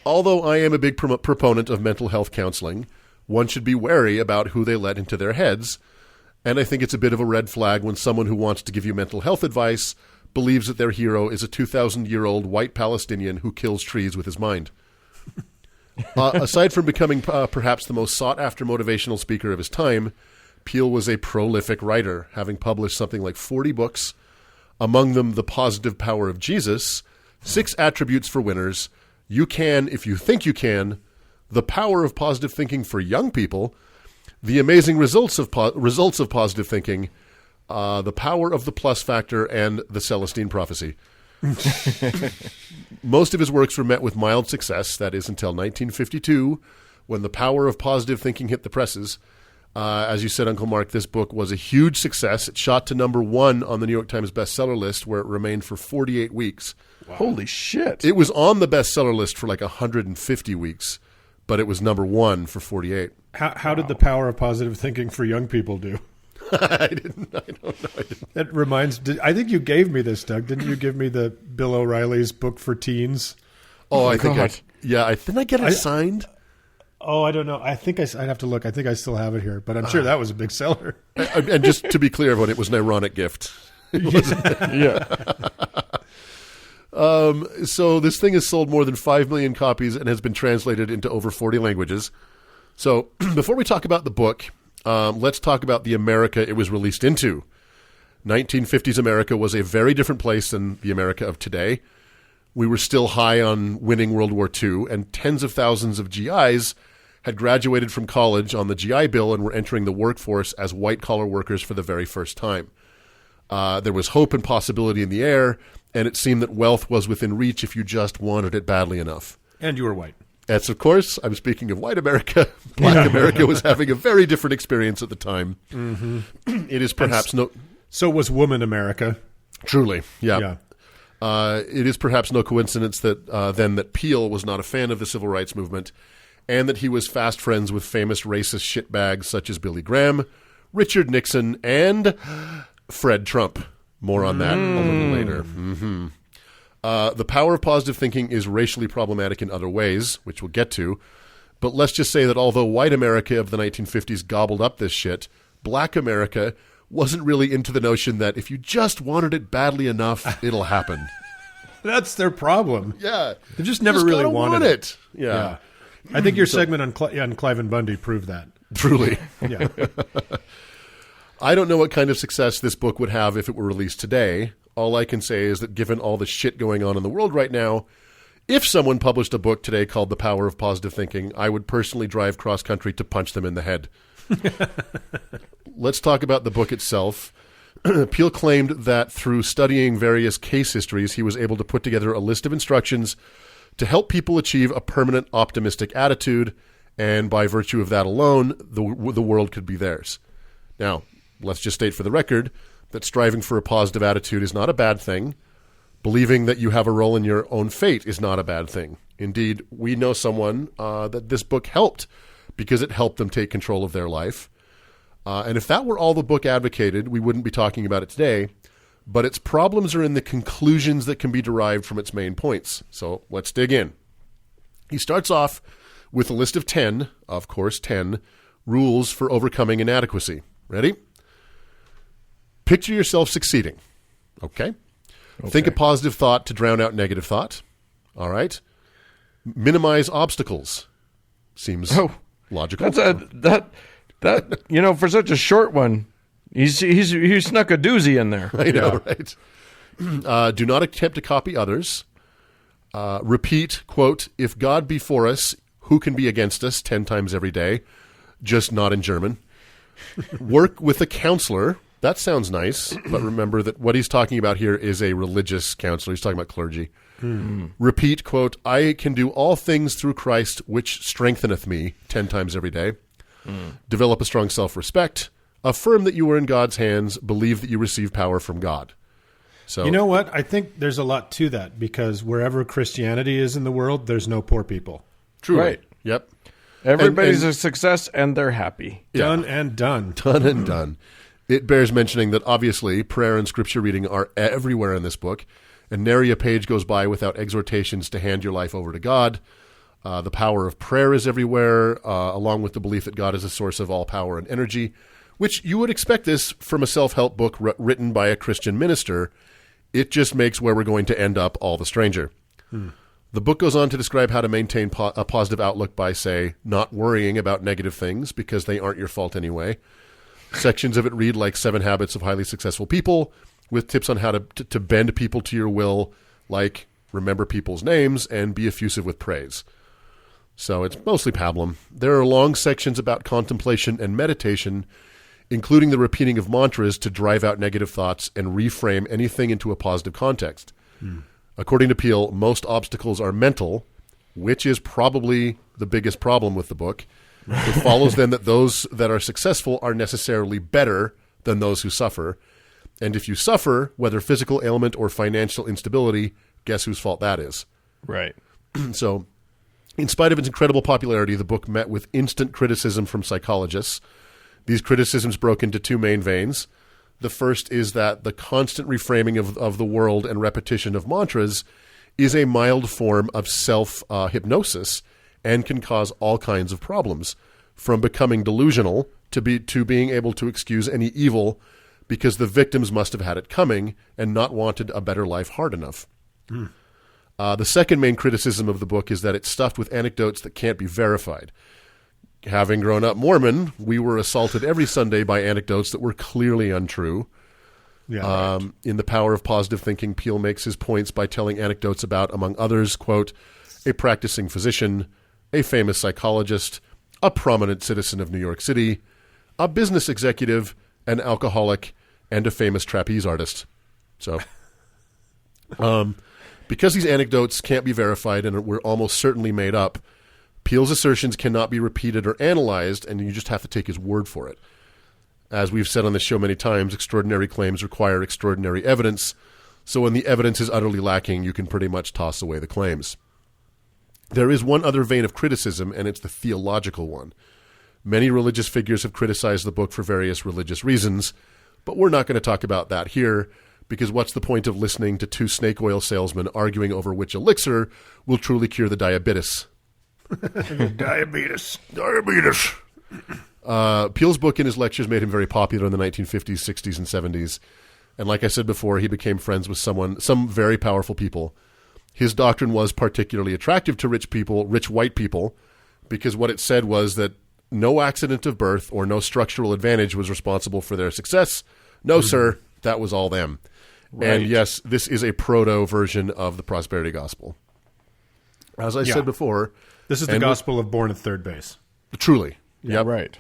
S1: Although I am a big proponent of mental health counseling, one should be wary about who they let into their heads, and I think it's a bit of a red flag when someone who wants to give you mental health advice believes that their hero is a 2,000-year-old white Palestinian who kills trees with his mind. Aside from becoming perhaps the most sought-after motivational speaker of his time, Peale was a prolific writer, having published something like 40 books, among them The Positive Power of Jesus, 6 Attributes for Winners, You Can If You Think You Can, The Power of Positive Thinking for Young People, The Amazing Results of Positive Thinking, The Power of the Plus Factor, and The Celestine Prophecy. Most of his works were met with mild success, that is until 1952, when The Power of Positive Thinking hit the presses. As you said, Uncle Mark, this book was a huge success. It shot to number 1 on the New York Times bestseller list, where it remained for 48 weeks.
S2: Wow. Holy shit.
S1: It was on the bestseller list for like 150 weeks, but it was number 1 for 48.
S3: How did The Power of Positive Thinking for Young People do?
S1: I don't know.
S3: That reminds. I think you gave me this, Doug. Didn't you give me the Bill O'Reilly's book for teens?
S1: Oh, I think didn't I get it signed?
S3: Oh, I don't know. I think I'd have to look. I think I still have it here, but I'm sure that was a big seller.
S1: And just to be clear, everyone, it was an ironic gift.
S2: Yeah.
S1: So this thing has sold more than 5 million copies and has been translated into over 40 languages. So before we talk about the book, let's talk about the America it was released into. 1950s America was a very different place than the America of today. We were still high on winning World War II, and tens of thousands of GIs had graduated from college on the GI Bill and were entering the workforce as white-collar workers for the very first time. There was hope and possibility in the air, and it seemed that wealth was within reach if you just wanted it badly enough.
S3: And you were white.
S1: As of course, I'm speaking of white America. Black America was having a very different experience at the time.
S3: Mm-hmm.
S1: It is perhaps
S3: So was woman America.
S1: Truly, yeah. It is perhaps no coincidence that that Peale was not a fan of the civil rights movement, and that he was fast friends with famous racist shitbags such as Billy Graham, Richard Nixon, and Fred Trump. More on that a little later. Mm-hmm. The Power of Positive Thinking is racially problematic in other ways, which we'll get to. But let's just say that although white America of the 1950s gobbled up this shit, black America wasn't really into the notion that if you just wanted it badly enough, it'll happen.
S3: That's their problem.
S1: Yeah.
S3: They just never really wanted it.
S1: Yeah.
S3: I think your segment on Clive and Bundy proved that.
S1: Truly.
S3: Yeah.
S1: I don't know what kind of success this book would have if it were released today. All I can say is that given all the shit going on in the world right now, if someone published a book today called The Power of Positive Thinking, I would personally drive cross-country to punch them in the head. Let's talk about the book itself. Peale claimed that through studying various case histories, he was able to put together a list of instructions to help people achieve a permanent optimistic attitude, and by virtue of that alone, the world could be theirs. Now, let's just state for the record that striving for a positive attitude is not a bad thing. Believing that you have a role in your own fate is not a bad thing. Indeed, we know someone that this book helped because it helped them take control of their life. And if that were all the book advocated, we wouldn't be talking about it today. But its problems are in the conclusions that can be derived from its main points. So let's dig in. He starts off with a list of 10, of course 10, rules for overcoming inadequacy. Ready? Picture yourself succeeding. Okay. Think a positive thought to drown out negative thought. All right. Minimize obstacles. Seems logical.
S2: That for such a short one, he snuck a doozy in there.
S1: I know, right? Do not attempt to copy others. Repeat, quote, if God be for us, who can be against us 10 times every day? Just not in German. Work with a counselor. That sounds nice, but remember that what he's talking about here is a religious counselor. He's talking about clergy. Repeat, quote, I can do all things through Christ, which strengtheneth me, 10 times every day. Develop a strong self-respect. Affirm that you are in God's hands. Believe that you receive power from God. So,
S3: you know what? I think there's a lot to that, because wherever Christianity is in the world, there's no poor people.
S1: Truly.
S2: Right.
S1: Yep.
S2: Everybody's a success, and they're happy.
S3: Done and done.
S1: Done and done. It bears mentioning that obviously prayer and scripture reading are everywhere in this book, and nary a page goes by without exhortations to hand your life over to God. The power of prayer is everywhere, along with the belief that God is a source of all power and energy, which you would expect this from a self-help book written by a Christian minister. It just makes where we're going to end up all the stranger. The book goes on to describe how to maintain a positive outlook by, say, not worrying about negative things because they aren't your fault anyway. Sections of it read like 7 Habits of Highly Successful People, with tips on how to bend people to your will, like remember people's names and be effusive with praise. So it's mostly pablum. There are long sections about contemplation and meditation, including the repeating of mantras to drive out negative thoughts and reframe anything into a positive context. According to Peele, most obstacles are mental, which is probably the biggest problem with the book. It follows then that those that are successful are necessarily better than those who suffer. And if you suffer, whether physical ailment or financial instability, guess whose fault that is?
S2: Right.
S1: So, in spite of its incredible popularity, the book met with instant criticism from psychologists. These criticisms broke into 2 main veins. The first is that the constant reframing of the world and repetition of mantras is a mild form of self-hypnosis and can cause all kinds of problems, from becoming delusional to being able to excuse any evil because the victims must have had it coming and not wanted a better life hard enough. The second main criticism of the book is that it's stuffed with anecdotes that can't be verified. Having grown up Mormon, we were assaulted every Sunday by anecdotes that were clearly untrue.
S3: Yeah, right.
S1: In The Power of Positive Thinking, Peele makes his points by telling anecdotes about, among others, quote, a practicing physician, a famous psychologist, a prominent citizen of New York City, a business executive, an alcoholic, and a famous trapeze artist. So, because these anecdotes can't be verified and were almost certainly made up, Peele's assertions cannot be repeated or analyzed, and you just have to take his word for it. As we've said on this show many times, extraordinary claims require extraordinary evidence, so when the evidence is utterly lacking, you can pretty much toss away the claims. There is one other vein of criticism, and it's the theological one. Many religious figures have criticized the book for various religious reasons, but we're not going to talk about that here, because what's the point of listening to 2 snake oil salesmen arguing over which elixir will truly cure the diabetes?
S3: Diabetes.
S1: Peele's book and his lectures made him very popular in the 1950s, 60s, and 70s. And like I said before, he became friends with some very powerful people. His doctrine was particularly attractive to rich white people, because what it said was that no accident of birth or no structural advantage was responsible for their success. No, sir, that was all them. Right. And yes, this is a proto version of the prosperity gospel. As I said before,
S3: this is the gospel of born at third base.
S1: Truly.
S2: Yeah, right.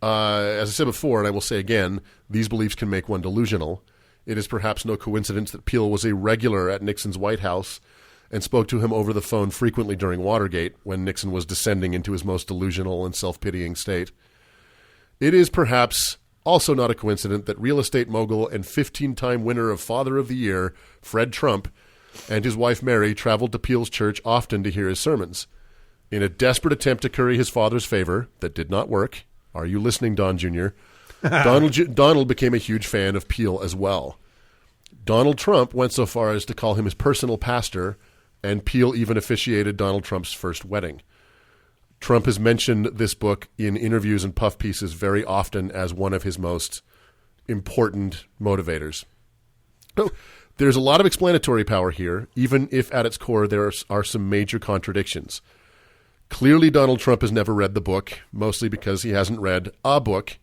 S1: As I said before, and I will say again, these beliefs can make one delusional. It is perhaps no coincidence that Peele was a regular at Nixon's White House and spoke to him over the phone frequently during Watergate, when Nixon was descending into his most delusional and self-pitying state. It is perhaps also not a coincidence that real estate mogul and 15-time winner of Father of the Year, Fred Trump, and his wife Mary traveled to Peele's church often to hear his sermons. In a desperate attempt to curry his father's favor that did not work, are you listening, Don Jr.? Donald became a huge fan of Peele as well. Donald Trump went so far as to call him his personal pastor, and Peele even officiated Donald Trump's first wedding. Trump has mentioned this book in interviews and puff pieces very often as one of his most important motivators. So, there's a lot of explanatory power here, even if at its core there are some major contradictions. Clearly, Donald Trump has never read the book, mostly because he hasn't read a book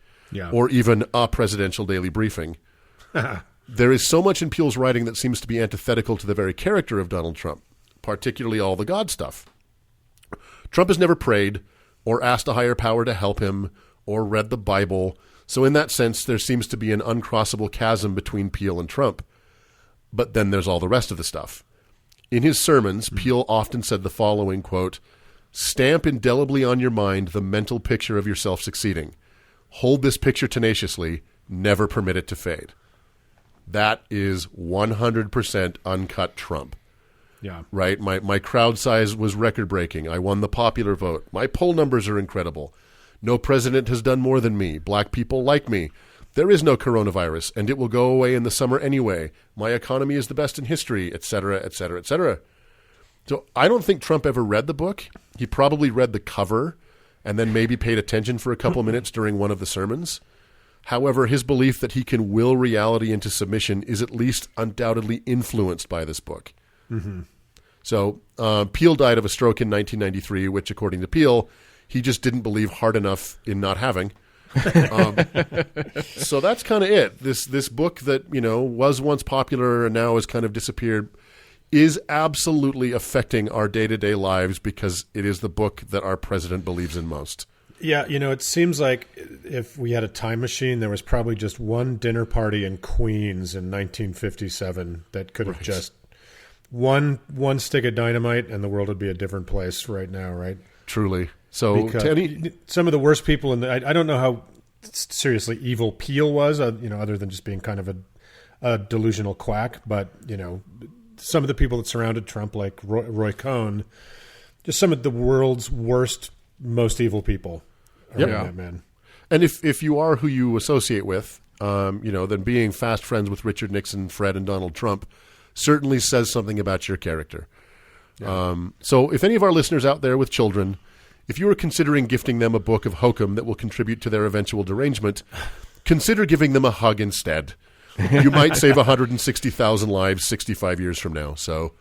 S1: or even a presidential daily briefing. There is so much in Peele's writing that seems to be antithetical to the very character of Donald Trump, particularly all the God stuff. Trump has never prayed or asked a higher power to help him or read the Bible, So in that sense, there seems to be an uncrossable chasm between Peel and Trump. But then there's all the rest of the stuff. In his sermons, Peel often said the following, quote, "Stamp indelibly on your mind the mental picture of yourself succeeding. Hold this picture tenaciously. Never permit it to fade." That is 100% uncut Trump.
S3: Yeah.
S1: Right? My crowd size was record-breaking. I won the popular vote. My poll numbers are incredible. No president has done more than me. Black people like me. There is no coronavirus, and it will go away in the summer anyway. My economy is the best in history, et cetera, et cetera, et cetera. So I don't think Trump ever read the book. He probably read the cover and then maybe paid attention for a couple minutes during one of the sermons. However, his belief that he can will reality into submission is at least undoubtedly influenced by this book.
S3: Mm-hmm.
S1: So Peel died of a stroke in 1993, which, according to Peel, he just didn't believe hard enough in not having. So that's kind of it. This book that, was once popular and now has kind of disappeared is absolutely affecting our day-to-day lives because it is the book that our president believes in most.
S3: Yeah, it seems like if we had a time machine, there was probably just one dinner party in Queens in 1957 that could have just one stick of dynamite and the world would be a different place right now, right?
S1: Truly. So
S3: some of the worst people I don't know how seriously evil Peel was, other than just being kind of a delusional quack, but some of the people that surrounded Trump, like Roy Cohn, just some of the world's worst, most evil people around that man.
S1: And if you are who you associate with, then being fast friends with Richard Nixon, Fred, and Donald Trump certainly says something about your character. Yeah. So if any of our listeners out there with children, if you are considering gifting them a book of hokum that will contribute to their eventual derangement, consider giving them a hug instead. You might save 160,000 lives 65 years from now. So,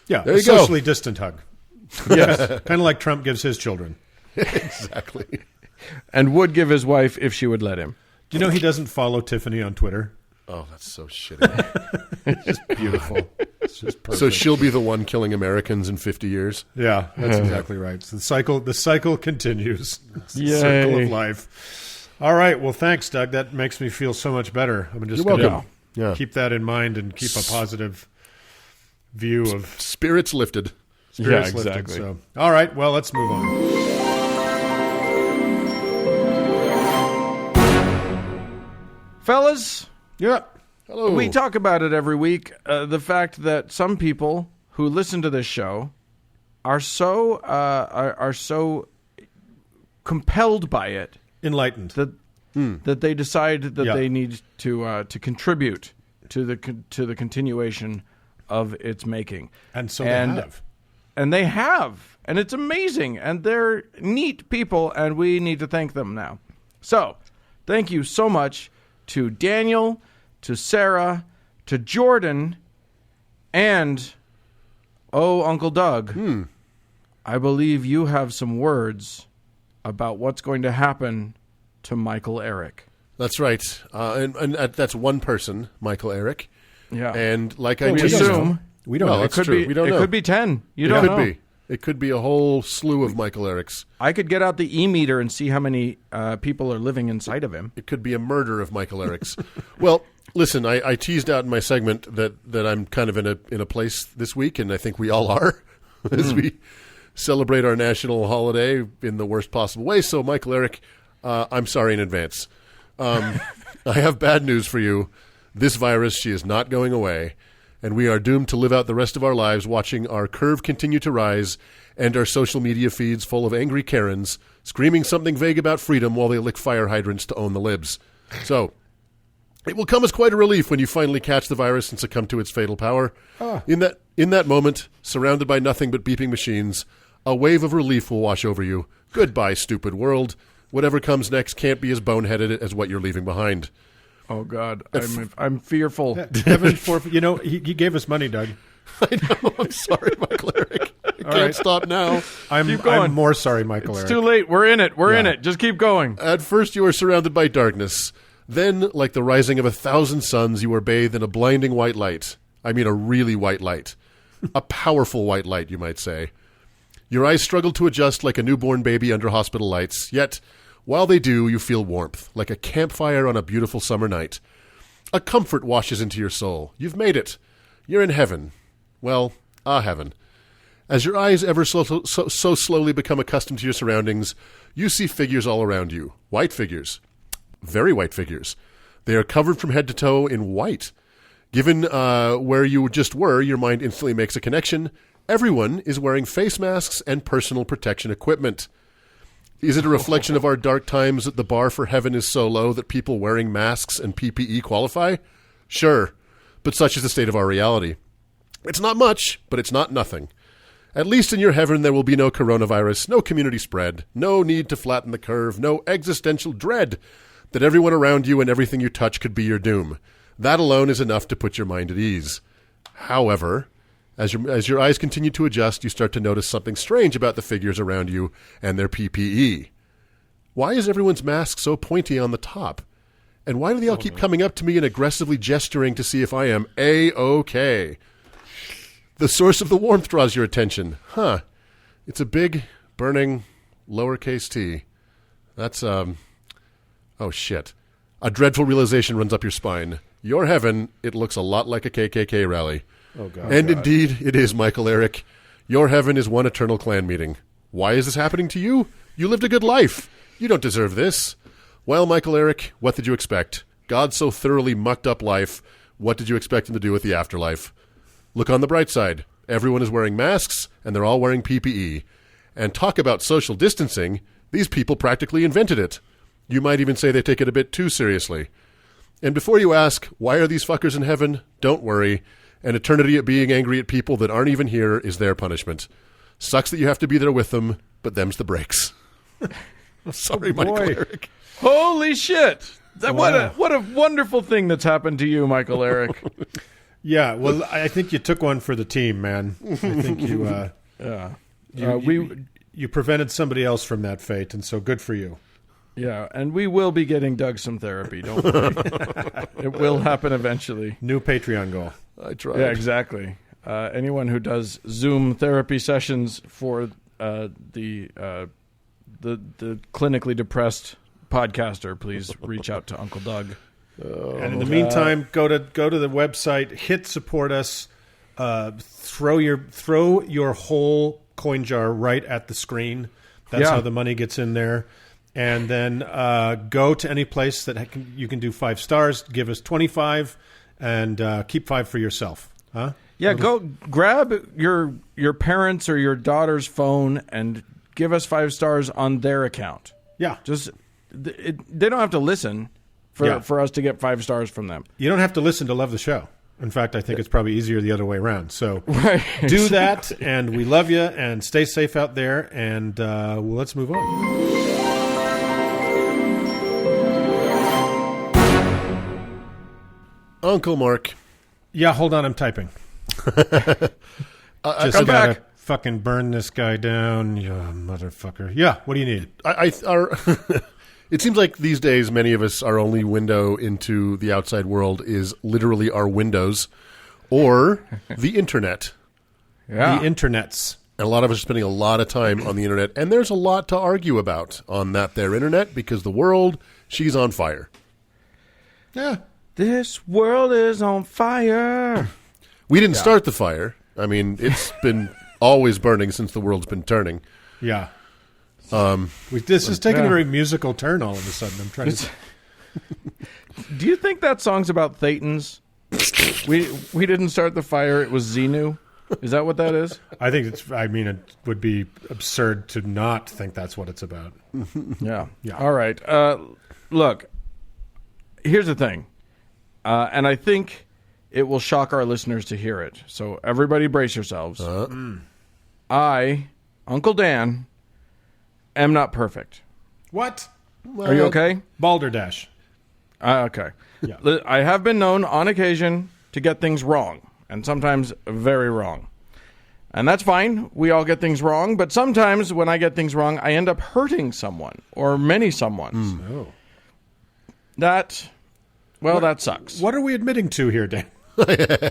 S3: yeah,
S1: there you
S3: go. Socially distant hug. Yes, kind of like Trump gives his children.
S1: Exactly.
S2: And would give his wife if she would let him.
S3: Do you know he doesn't follow Tiffany on Twitter?
S1: Oh, that's so shitty.
S3: It's just beautiful. It's just perfect.
S1: So she'll be the one killing Americans in 50 years?
S3: Yeah, that's exactly right. So the cycle continues. It's the
S2: Yay.
S3: circle of life. All right. Well, thanks, Doug. That makes me feel so much better. I'm just going to keep that in mind and keep a positive view of...
S1: Spirits lifted.
S3: Spirits lifted. So, all right. Well, let's move on.
S2: Fellas...
S3: Yeah.
S1: Hello.
S2: We talk about it every week. The fact that some people who listen to this show are so compelled by it,
S3: enlightened,
S2: that they decide that they need to contribute to the continuation of its making.
S3: And so they have, and it's amazing, and they're neat people, and we need to thank them now. So, thank you so much to Daniel, to Sarah, to Jordan, and, Uncle Doug, I believe you have some words about what's going to happen to Michael Eric.
S1: That's right. And that's one person, Michael Eric.
S2: Yeah.
S1: And like
S2: we assume.
S3: We don't know.
S1: That's true. We don't know.
S2: It could be 10. You don't know.
S1: It could be a whole slew of Michael Erics.
S2: I could get out the e-meter and see how many people are living inside of him.
S1: It could be a murder of Michael Erics. Well, listen, I teased out in my segment that I'm kind of in a place this week, and I think we all are, as we celebrate our national holiday in the worst possible way. So, Michael Eric, I'm sorry in advance. I have bad news for you. This virus, she is not going away. And we are doomed to live out the rest of our lives watching our curve continue to rise and our social media feeds full of angry Karens screaming something vague about freedom while they lick fire hydrants to own the libs. So, it will come as quite a relief when you finally catch the virus and succumb to its fatal power. In that moment, surrounded by nothing but beeping machines, a wave of relief will wash over you. Goodbye, stupid world. Whatever comes next can't be as boneheaded as what you're leaving behind.
S2: Oh, God. I'm fearful.
S3: He gave us money, Doug.
S1: I know. I'm sorry, Michael Eric. I can't stop now.
S3: I'm more sorry, Michael Eric.
S2: It's too late. We're in it. We're in it. Just keep going.
S1: At first, you are surrounded by darkness. Then, like the rising of 1,000 suns, you are bathed in a blinding white light. I mean, a really white light. A powerful white light, you might say. Your eyes struggle to adjust like a newborn baby under hospital lights. Yet, While they do, you feel warmth, like a campfire on a beautiful summer night. A comfort washes into your soul. You've made it. You're in heaven. Well, a heaven. As your eyes ever so slowly become accustomed to your surroundings, you see figures all around you. White figures. Very white figures. They are covered from head to toe in white. Given where you just were, your mind instantly makes a connection. Everyone is wearing face masks and personal protection equipment. Is it a reflection of our dark times that the bar for heaven is so low that people wearing masks and PPE qualify? Sure, but such is the state of our reality. It's not much, but it's not nothing. At least in your heaven there will be no coronavirus, no community spread, no need to flatten the curve, no existential dread that everyone around you and everything you touch could be your doom. That alone is enough to put your mind at ease. However, as your eyes continue to adjust, you start to notice something strange about the figures around you and their PPE. Why is everyone's mask so pointy on the top? And why do they all keep coming up to me and aggressively gesturing to see if I am A-OK? The source of the warmth draws your attention. Huh. It's a big, burning, lowercase t. That's, oh shit. A dreadful realization runs up your spine. Your heaven, it looks a lot like a KKK rally.
S3: Oh, God.
S1: And indeed, it is, Michael Eric. Your heaven is one eternal Klan meeting. Why is this happening to you? You lived a good life. You don't deserve this. Well, Michael Eric, what did you expect? God so thoroughly mucked up life. What did you expect him to do with the afterlife? Look on the bright side. Everyone is wearing masks, and they're all wearing PPE. And talk about social distancing. These people practically invented it. You might even say they take it a bit too seriously. And before you ask, why are these fuckers in heaven? Don't worry. An eternity of being angry at people that aren't even here is their punishment. Sucks that you have to be there with them, but them's the breaks. Sorry, Michael Eric.
S2: Holy shit! What a wonderful thing that's happened to you, Michael Eric.
S3: Yeah, well, I think you took one for the team, man. I think you prevented somebody else from that fate, and so good for you.
S2: Yeah, and we will be getting Doug some therapy. Don't worry. It will happen eventually.
S3: New Patreon goal.
S1: I tried.
S2: Yeah, exactly. Anyone who does Zoom therapy sessions for the clinically depressed podcaster, please reach out to Uncle Doug.
S3: And in the meantime, go to the website, hit support us, throw your whole coin jar right at the screen. That's how the money gets in there. And then go to any place that you can do 5 stars. Give us 25, and keep 5 for yourself. Huh?
S2: Yeah, go grab your parents' or your daughter's phone and give us 5 stars on their account.
S3: Yeah,
S2: just they don't have to listen for us to get 5 stars from them.
S3: You don't have to listen to love the show. In fact, I think it's probably easier the other way around. So do that, and we love you, and stay safe out there, and let's move on.
S1: Uncle Mark.
S3: Yeah, hold on, I'm typing. Just
S1: come back.
S3: Fucking burn this guy down, you motherfucker. Yeah, what do you need?
S1: It seems like these days, many of us, our only window into the outside world is literally our windows or the internet.
S3: Yeah. The internets.
S1: And a lot of us are spending a lot of time on the internet. And there's a lot to argue about on that there internet because the world, she's on fire.
S3: Yeah.
S2: This world is on fire.
S1: We didn't start the fire. I mean, it's been always burning since the world's been turning.
S3: Yeah. This is taking a very musical turn all of a sudden. I'm trying to.
S2: Do you think that song's about Thetans? We didn't start the fire. It was Xenu. Is that what that is?
S3: I think it's. I mean, it would be absurd to not think that's what it's about.
S2: Yeah. All right. Look. Here's the thing, and I think it will shock our listeners to hear it. So everybody, brace yourselves. I, Uncle Dan, am not perfect.
S3: What?
S2: Are you okay?
S3: Balderdash.
S2: Okay.
S3: Yeah.
S2: I have been known on occasion to get things wrong, and sometimes very wrong. And that's fine. We all get things wrong, but sometimes when I get things wrong, I end up hurting someone or many someones.
S3: Oh.
S2: That sucks.
S3: What are we admitting to here, Dan?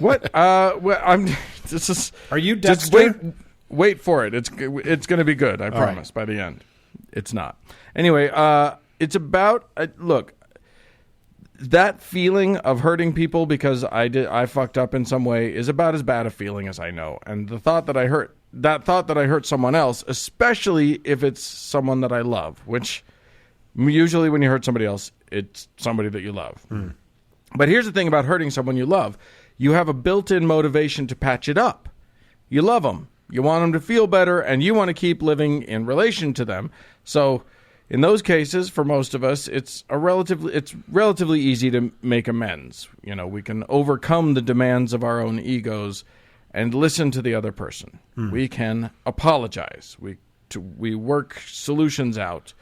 S2: What? I'm. This is.
S3: Are you Dexter?
S2: Just wait for it. It's going to be good. I promise. By the end, it's not. Anyway, It's about look. That feeling of hurting people because I fucked up in some way is about as bad a feeling as I know. And the thought that I hurt someone else, especially if it's someone that I love, which usually when you hurt somebody else, it's somebody that you love. Mm. But here's the thing about hurting someone you love. You have a built-in motivation to patch it up. You love them. You want them to feel better, and you want to keep living in relation to them. So in those cases, for most of us, it's relatively easy to make amends. You know, we can overcome the demands of our own egos and listen to the other person. We can apologize. We work solutions out.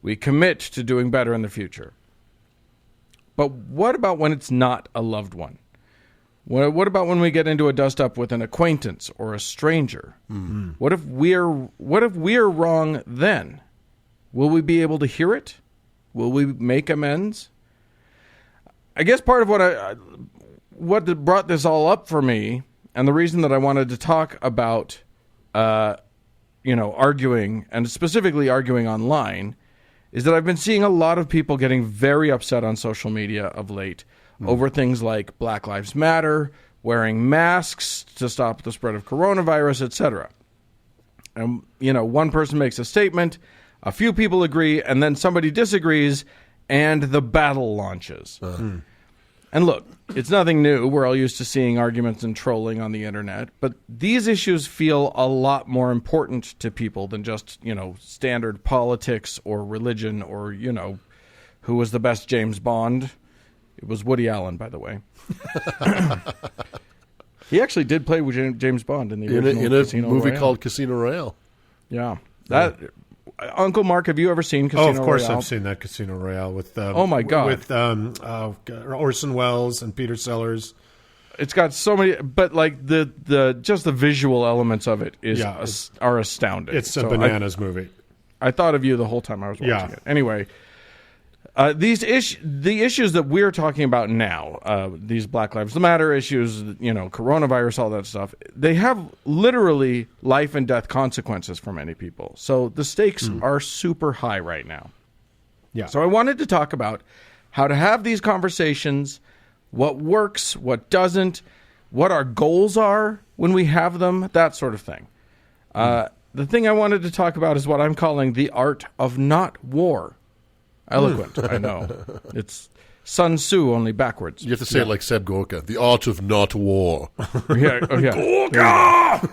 S2: We commit to doing better in the future. But what about when it's not a loved one? What about when we get into a dust-up with an acquaintance or a stranger? Mm-hmm. What if we're wrong then? Will we be able to hear it? Will we make amends? I guess part of what brought this all up for me, and the reason that I wanted to talk about, arguing, and specifically arguing online, is that I've been seeing a lot of people getting very upset on social media of late over things like Black Lives Matter, wearing masks to stop the spread of coronavirus, etc. And, one person makes a statement, a few people agree, and then somebody disagrees, and the battle launches. And look, it's nothing new. We're all used to seeing arguments and trolling on the internet, but these issues feel a lot more important to people than just, standard politics or religion or, who was the best James Bond. It was Woody Allen, by the way. He actually did play with James Bond in the original
S1: in a movie called Casino Royale.
S2: Yeah. Uncle Mark, have you ever seen Casino Royale?
S3: Oh, of course I've seen that Casino Royale with
S2: oh my God.
S3: With Orson Welles and Peter Sellers.
S2: It's got so many, but like the just the visual elements of it are astounding.
S3: It's a bananas movie.
S2: I thought of you the whole time I was watching it. Anyway, the issues that we're talking about now, these Black Lives Matter issues, coronavirus, all that stuff, they have literally life and death consequences for many people. So the stakes are super high right now. Yeah. So I wanted to talk about how to have these conversations, what works, what doesn't, what our goals are when we have them, that sort of thing. The thing I wanted to talk about is what I'm calling the art of not war. Eloquent, I know. It's Sun Tzu, only backwards.
S1: You have to say it like Seb Gorka. The art of not war.
S2: Gorka!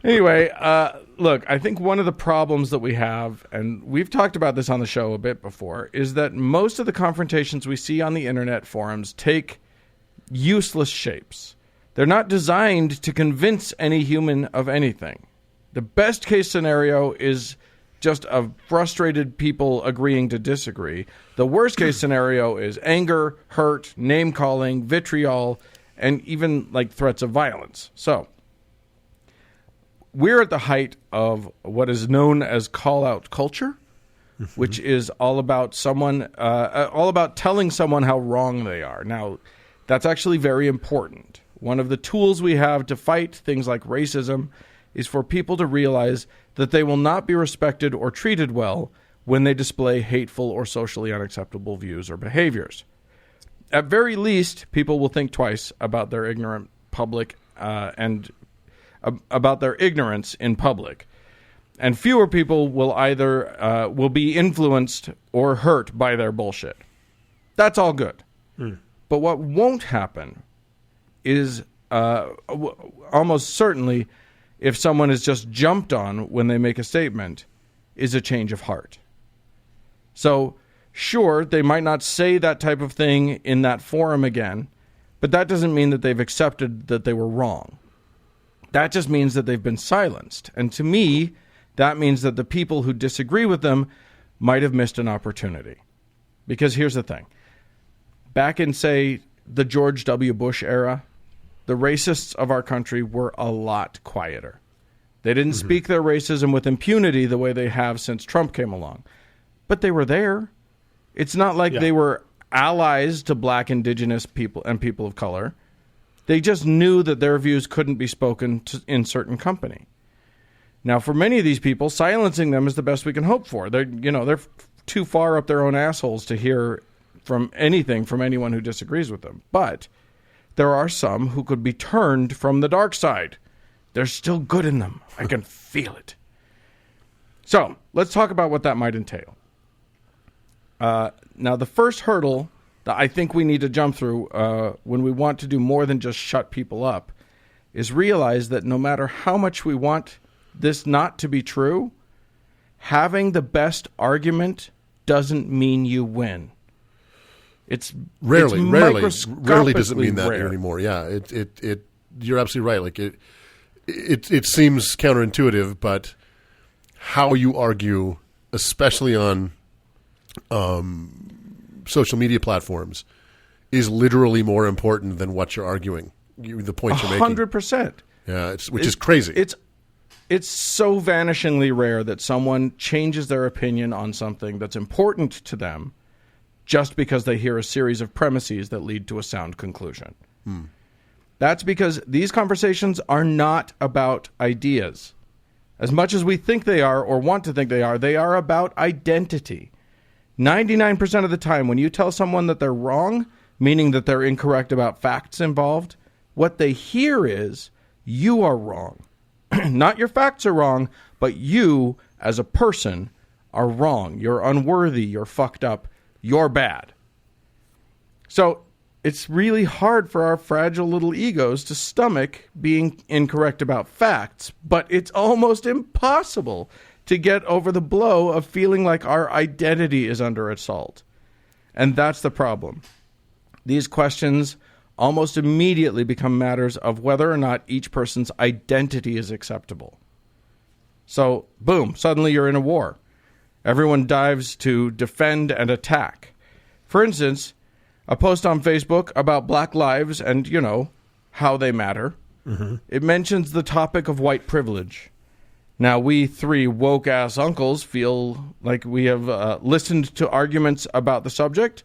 S2: Anyway, look, I think one of the problems that we have, and we've talked about this on the show a bit before, is that most of the confrontations we see on the internet forums take useless shapes. They're not designed to convince any human of anything. The best case scenario is just of frustrated people agreeing to disagree. The worst case scenario is anger, hurt, name-calling, vitriol, and even like threats of violence. So we're at the height of what is known as call-out culture, which is all about telling someone how wrong they are. Now, that's actually very important. One of the tools we have to fight things like racism is for people to realize that they will not be respected or treated well when they display hateful or socially unacceptable views or behaviors. At very least, people will think twice about their ignorant public and about their ignorance in public. And fewer people will either will be influenced or hurt by their bullshit. That's all good. But what won't happen is almost certainly, if someone is just jumped on when they make a statement, is a change of heart. So, sure, they might not say that type of thing in that forum again, but that doesn't mean that they've accepted that they were wrong. That just means that they've been silenced. And to me, that means that the people who disagree with them might have missed an opportunity. Because here's the thing. Back in, say, the George W. Bush era, the racists of our country were a lot quieter. They didn't speak their racism with impunity the way they have since Trump came along. But they were there. It's not like they were allies to black, indigenous people and people of color. They just knew that their views couldn't be spoken to in certain company. Now, for many of these people, silencing them is the best we can hope for. They're too far up their own assholes to hear from anything from anyone who disagrees with them. But there are some who could be turned from the dark side. There's still good in them. I can feel it. So let's talk about what that might entail. Now, the first hurdle that I think we need to jump through when we want to do more than just shut people up is realize that no matter how much we want this not to be true, having the best argument doesn't mean you win. It's
S1: rarely does it mean that anymore. Yeah, you're absolutely right. Like it seems counterintuitive, but how you argue, especially on social media platforms, is literally more important than what you're arguing. The point you're making.
S2: 100%.
S1: Yeah, which is crazy.
S2: It's so vanishingly rare that someone changes their opinion on something that's important to them just because they hear a series of premises that lead to a sound conclusion. That's because these conversations are not about ideas. As much as we think they are or want to think they are about identity. 99% of the time, when you tell someone that they're wrong, meaning that they're incorrect about facts involved, what they hear is, you are wrong. Not your facts are wrong, but you, as a person, are wrong. You're unworthy. You're fucked up. You're bad. So it's really hard for our fragile little egos to stomach being incorrect about facts, but it's almost impossible to get over the blow of feeling like our identity is under assault. And that's the problem. These questions almost immediately become matters of whether or not each person's identity is acceptable. So, boom, suddenly you're in a war. Everyone dives to defend and attack. For instance, a post on Facebook about Black lives and, how they matter. Mm-hmm. It mentions the topic of white privilege. Now, we three woke-ass uncles feel like we have listened to arguments about the subject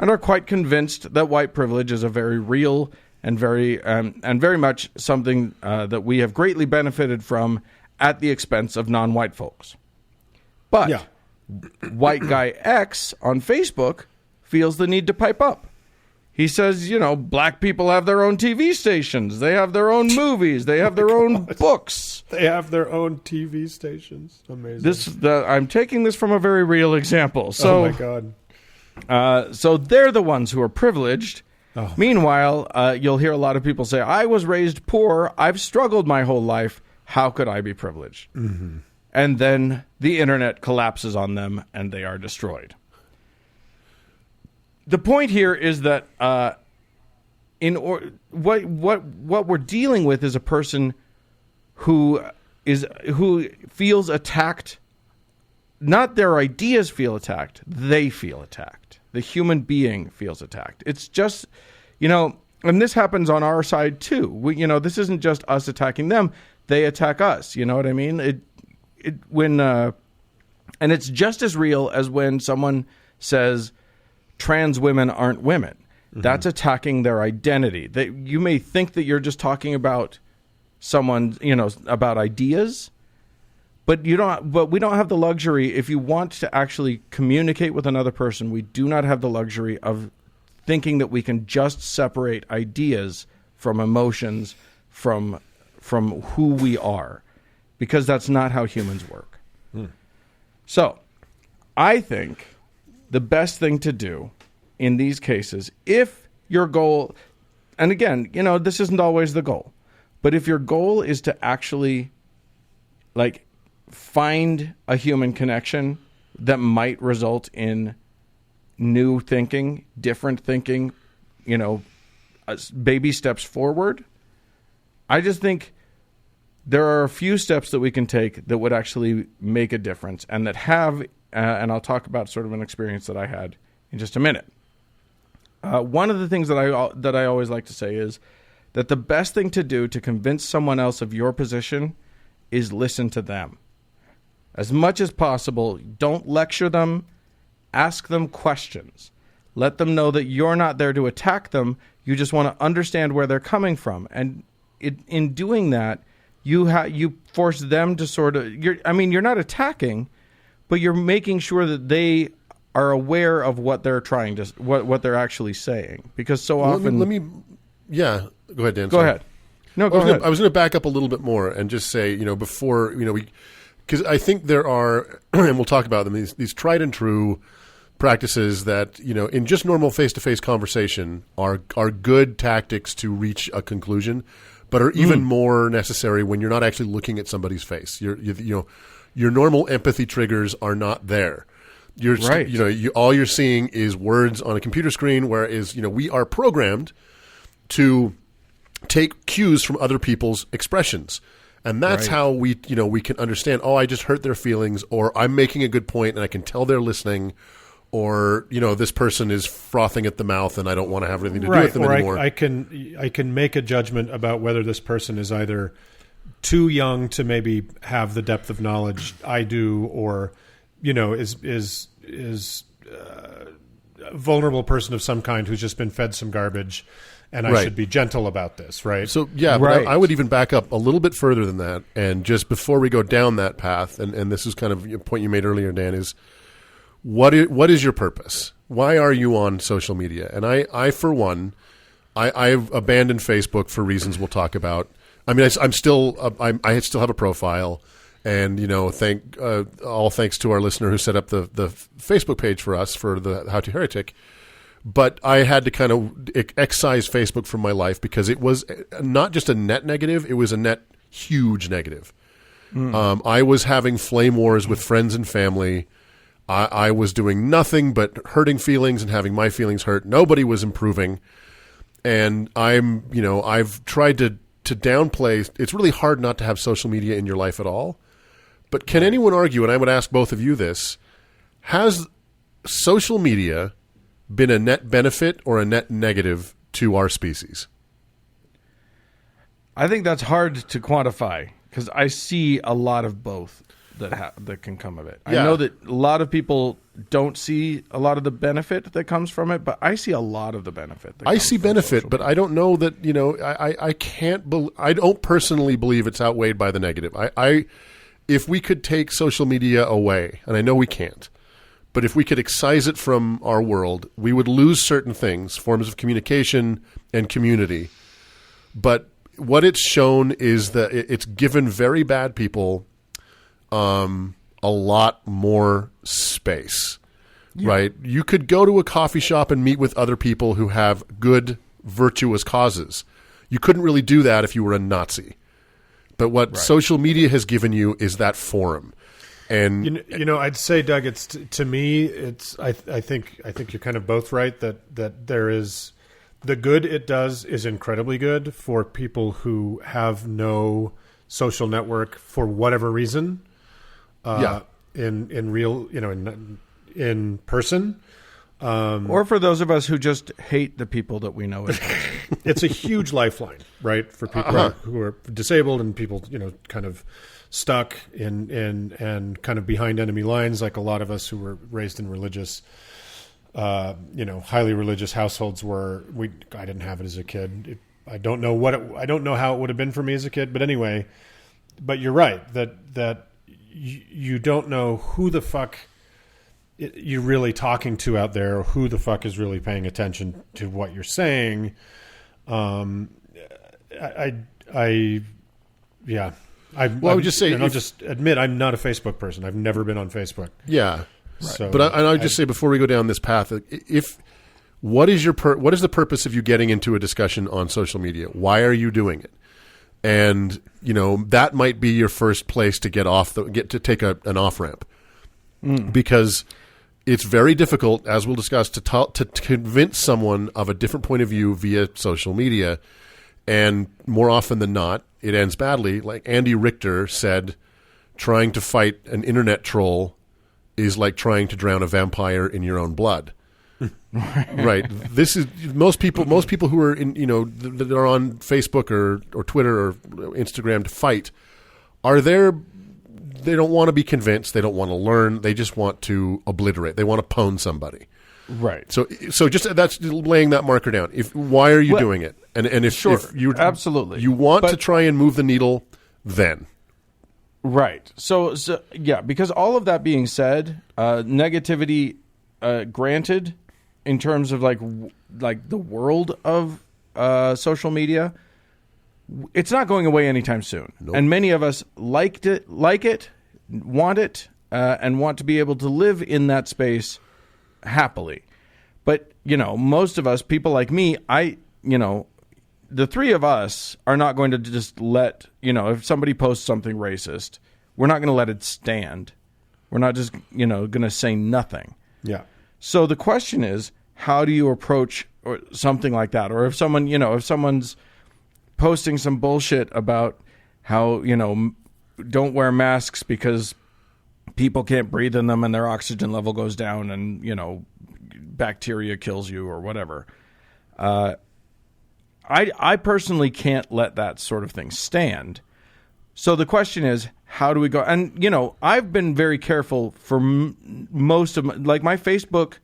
S2: and are quite convinced that white privilege is a very real and very much something that we have greatly benefited from at the expense of non-white folks. But white guy X on Facebook feels the need to pipe up. He says, black people have their own TV stations. They have their own movies. They have their own books.
S3: They have their own TV stations. Amazing.
S2: I'm taking this from a very real example. So,
S3: oh, my God.
S2: So they're the ones who are privileged.
S3: Oh.
S2: Meanwhile, you'll hear a lot of people say, I was raised poor. I've struggled my whole life. How could I be privileged?
S3: Mm-hmm.
S2: And then the internet collapses on them and they are destroyed. The point here is that what we're dealing with is a person who feels attacked. Not their ideas feel attacked; they feel attacked. The human being feels attacked. It's just, and this happens on our side too. This isn't just us attacking them; they attack us. You know what I mean? And it's just as real as when someone says trans women aren't women. Mm-hmm. That's attacking their identity. You may think that you're just talking about someone, about ideas, but we don't have the luxury. If you want to actually communicate with another person, we do not have the luxury of thinking that we can just separate ideas from emotions, from who we are, because that's not how humans work. So I think the best thing to do in these cases, if your goal, and again, this isn't always the goal, but if your goal is to actually find a human connection that might result in new thinking, different thinking, baby steps forward, I just think there are a few steps that we can take that would actually make a difference and that have, and I'll talk about sort of an experience that I had in just a minute. One of the things that I always like to say is that the best thing to do to convince someone else of your position is listen to them. As much as possible, don't lecture them, ask them questions. Let them know that you're not there to attack them, you just want to understand where they're coming from. And in doing that, you force them to sort of. You're not attacking, but you're making sure that they are aware of what they're trying to what they're actually saying, because so often.
S1: Let me go ahead, Dan.
S2: Go ahead. No, go ahead.
S1: I was going to back up a little bit more and just say, before because I think there are, and we'll talk about them, these tried and true practices that in just normal face-to-face conversation are good tactics to reach a conclusion, but are even more necessary when you're not actually looking at somebody's face. Your normal empathy triggers are not there. All you're seeing is words on a computer screen, whereas we are programmed to take cues from other people's expressions. And that's how we can understand, I just hurt their feelings, or I'm making a good point and I can tell they're listening, or, this person is frothing at the mouth and I don't want to have anything to do with them anymore.
S3: I can make a judgment about whether this person is either too young to maybe have the depth of knowledge I do, or, is a vulnerable person of some kind who's just been fed some garbage. And I should be gentle about this, right?
S1: So, but I would even back up a little bit further than that. And just before we go down that path, and this is kind of a point you made earlier, Dan, is what is your purpose? Why are you on social media? And I for one, I've abandoned Facebook for reasons we'll talk about. I mean, I still have a profile, and all thanks to our listener who set up the Facebook page for us for the How to Heretic. But I had to kind of excise Facebook from my life because it was not just a net negative; it was a net huge negative. I was having flame wars with friends and family. I was doing nothing but hurting feelings and having my feelings hurt. Nobody was improving, and I've tried to downplay. It's really hard not to have social media in your life at all. But can anyone argue? And I would ask both of you this: has social media been a net benefit or a net negative to our species?
S2: I think that's hard to quantify because I see a lot of both that can come of it. Yeah. I know that a lot of people don't see a lot of the benefit that comes from it, but I see a lot of the benefit.
S1: I see benefit, but I don't know that, I don't personally believe it's outweighed by the negative. If we could take social media away, and I know we can't, but if we could excise it from our world, we would lose certain things, forms of communication and community. But what it's shown is that it's given very bad people a lot more space, right? You could go to a coffee shop and meet with other people who have good, virtuous causes. You couldn't really do that if you were a Nazi. But what social media has given you is that forum. And
S3: I'd say, Doug, it's to me, it's I think you're kind of both right that there is the good it does is incredibly good for people who have no social network for whatever reason. In real, in person,
S2: or for those of us who just hate the people that we know.
S3: It's a huge lifeline, right, for people who are disabled and people, kind of stuck in and kind of behind enemy lines, like a lot of us who were raised in religious, highly religious households were. I didn't have it as a kid. I don't know how it would have been for me as a kid, but anyway. But you're right that you don't know who the fuck you're really talking to out there, or who the fuck is really paying attention to what you're saying. I would just say, I'll just admit I'm not a Facebook person. I've never been on Facebook.
S1: Yeah. So, but I would just say before we go down this path, what is the purpose of you getting into a discussion on social media? Why are you doing it? And that might be your first place to to take an off ramp, because it's very difficult, as we'll discuss, to convince someone of a different point of view via social media, and more often than not, it ends badly. Like Andy Richter said, trying to fight an internet troll is like trying to drown a vampire in your own blood. Right. This is most people who are that are on Facebook or Twitter or Instagram to fight are there. They don't want to be convinced. They don't want to learn. They just want to obliterate. They want to pwn somebody.
S2: Right.
S1: So just that's laying that marker down. Why are you doing it? And if you
S2: absolutely
S1: you want to try and move the needle, then.
S2: Right. So yeah, because all of that being said, negativity, granted, in terms of like the world of social media, it's not going away anytime soon.
S1: Nope.
S2: And many of us like it, want it, and want to be able to live in that space happily. But, most of us, people like me, the three of us are not going to just let, if somebody posts something racist, we're not going to let it stand. We're not just, going to say nothing.
S3: Yeah.
S2: So the question is, how do you approach or something like that? Or if someone, if someone's posting some bullshit about how, don't wear masks because people can't breathe in them and their oxygen level goes down and, bacteria kills you or whatever. I personally can't let that sort of thing stand. So the question is, how do we go? And, I've been very careful for most of my Facebook.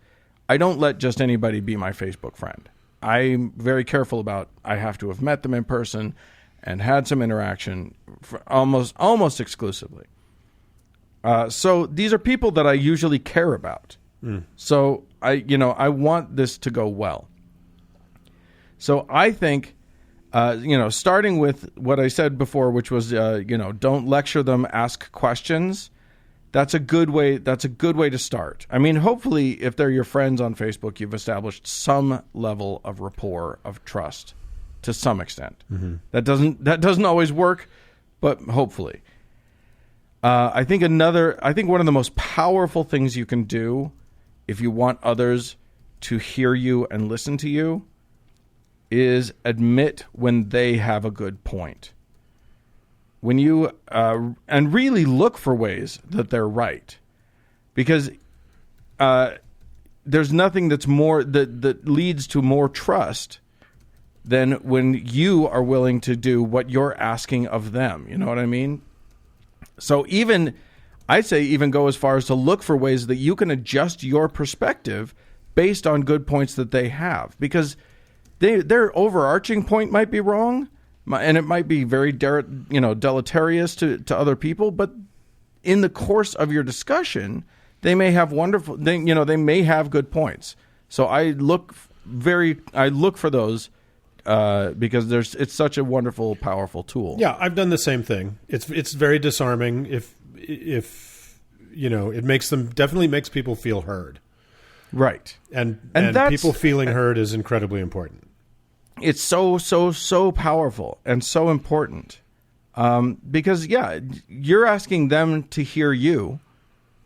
S2: I don't let just anybody be my Facebook friend. I'm very careful about, I have to have met them in person and had some interaction for almost exclusively. So these are people that I usually care about. So I want this to go well. So I think, starting with what I said before, which was, don't lecture them, ask questions. That's a good way. That's a good way to start. I mean, hopefully, if they're your friends on Facebook, you've established some level of rapport, of trust, to some extent. Mm-hmm. That doesn't always work, but hopefully. I think one of the most powerful things you can do if you want others to hear you and listen to you is admit when they have a good point. When you and really look for ways that they're right, because there's nothing that's more that leads to more trust than when you are willing to do what you're asking of them. You know what I mean? So I'd say even go as far as to look for ways that you can adjust your perspective based on good points that they have, because their overarching point might be wrong. And it might be very deleterious to other people, but in the course of your discussion, they may have they may have good points. So I look for those because it's such a wonderful, powerful tool.
S3: Yeah, I've done the same thing. It's very disarming if it definitely makes people feel heard.
S2: Right.
S3: And people feeling heard is incredibly important.
S2: It's so powerful and so important because, you're asking them to hear you.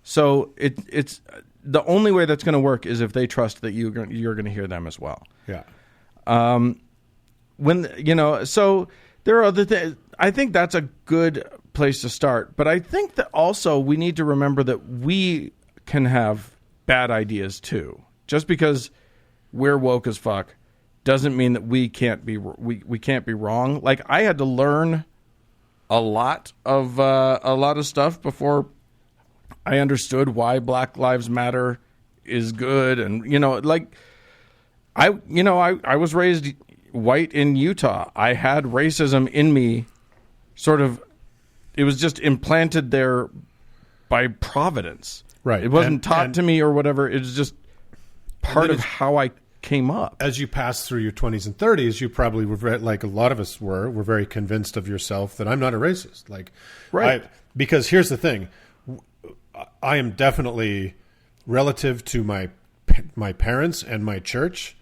S2: So it's the only way that's going to work is if they trust that you're going to hear them as well.
S3: Yeah.
S2: So there are other things. I think that's a good place to start. But I think that also we need to remember that we can have bad ideas too. Just because we're woke as fuck doesn't mean that we can't be wrong. Like, I had to learn a lot of stuff before I understood why Black Lives Matter is good, and I was raised white in Utah. I had racism in me, sort of. It was just implanted there by providence.
S3: Right.
S2: It wasn't taught to me or whatever. It was just part of how I came up.
S3: As you pass through your 20s and 30s, you probably were like a lot of us were very convinced of yourself that I'm not a racist. Like,
S2: right.
S3: Because here's the thing. I am definitely, relative to my parents and my church,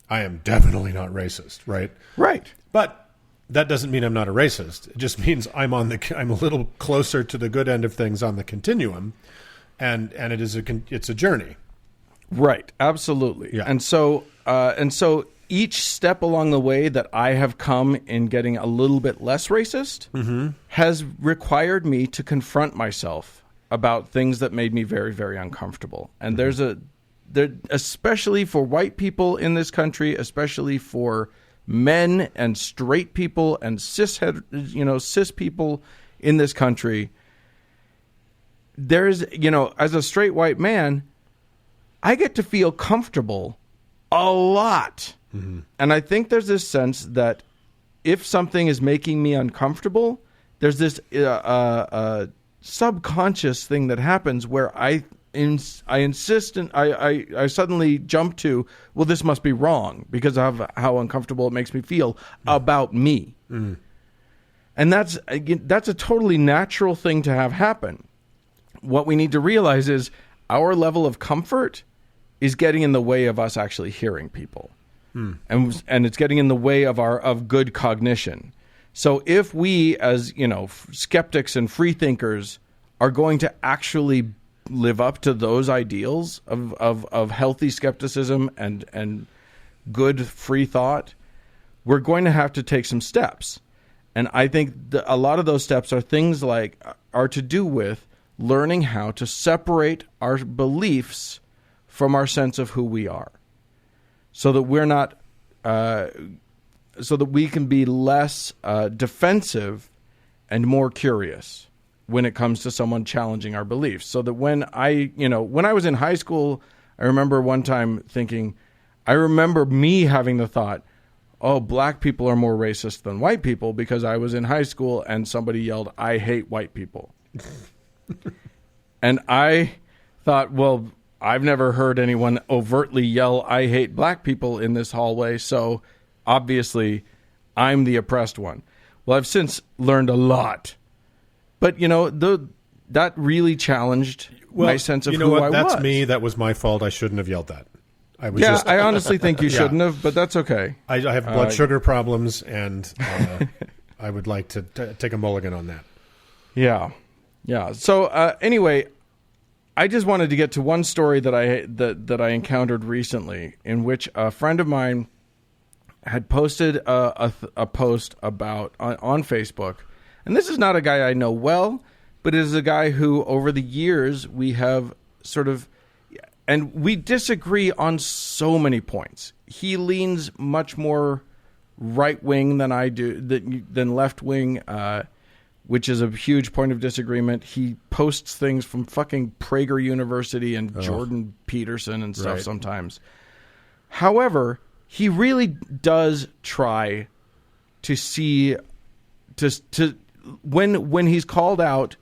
S3: I am definitely not racist, right?
S2: Right.
S3: But that doesn't mean I'm not a racist. It just means I'm a little closer to the good end of things on the continuum, and it's a journey.
S2: Right, absolutely.
S3: Yeah.
S2: And so each step along the way that I have come in getting a little bit less racist has required me to confront myself about things that made me very, very uncomfortable. And especially for white people in this country, especially for men and straight people and cis people in this country, there's, as a straight white man, I get to feel comfortable a lot. Mm-hmm. And I think there's this sense that if something is making me uncomfortable, there's this subconscious thing that happens where I insist and I suddenly jump to, well, this must be wrong because of how uncomfortable it makes me feel about me. Mm. And that's a totally natural thing to have happen. What we need to realize is our level of comfort is getting in the way of us actually hearing people. Mm. And it's getting in the way of good cognition. So if we, as skeptics and free thinkers, are going to actually live up to those ideals of healthy skepticism and good free thought, we're going to have to take some steps. And I think a lot of those steps are to do with learning how to separate our beliefs from our sense of who we are, so that we're not, so that we can be less defensive and more curious when it comes to someone challenging our beliefs. So that when I was in high school, I remember one time I remember me having the thought, oh, black people are more racist than white people, because I was in high school and somebody yelled, I hate white people. And I thought, well, I've never heard anyone overtly yell, I hate black people in this hallway, so obviously I'm the oppressed one. Well, I've since learned a lot. But, that really challenged my sense of who I was.
S3: That's me. That was my fault. I shouldn't have yelled that.
S2: I honestly think you shouldn't have, but that's okay.
S3: I have blood sugar problems, and I would like to take a mulligan on that.
S2: Yeah. Yeah. So anyway, I just wanted to get to one story that I encountered recently, in which a friend of mine had posted a post about on Facebook. And this is not a guy I know well, but it is a guy who, over the years, we have sort of, and we disagree on so many points. He leans much more right-wing than I do, than left-wing, which is a huge point of disagreement. He posts things from fucking Prager University and Jordan Peterson and stuff sometimes. However, he really does try to see, when he's called out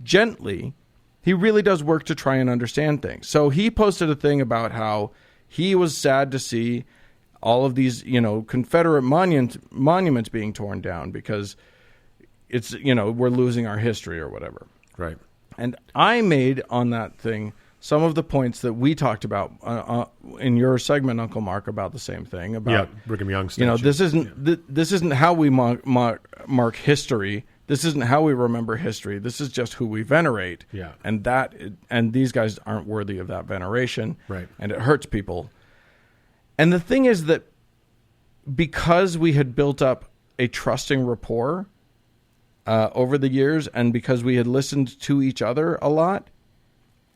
S2: gently, he really does work to try and understand things. So he posted a thing about how he was sad to see all of these, Confederate monuments being torn down because it's, we're losing our history or whatever.
S3: Right.
S2: And I made on that thing some of the points that we talked about in your segment, Uncle Mark, about the same thing. About
S3: Brigham Young statue.
S2: This isn't how we mark history. This isn't how we remember history. This is just who we venerate.
S3: Yeah.
S2: And these guys aren't worthy of that veneration.
S3: Right.
S2: And it hurts people. And the thing is that because we had built up a trusting rapport over the years, and because we had listened to each other a lot,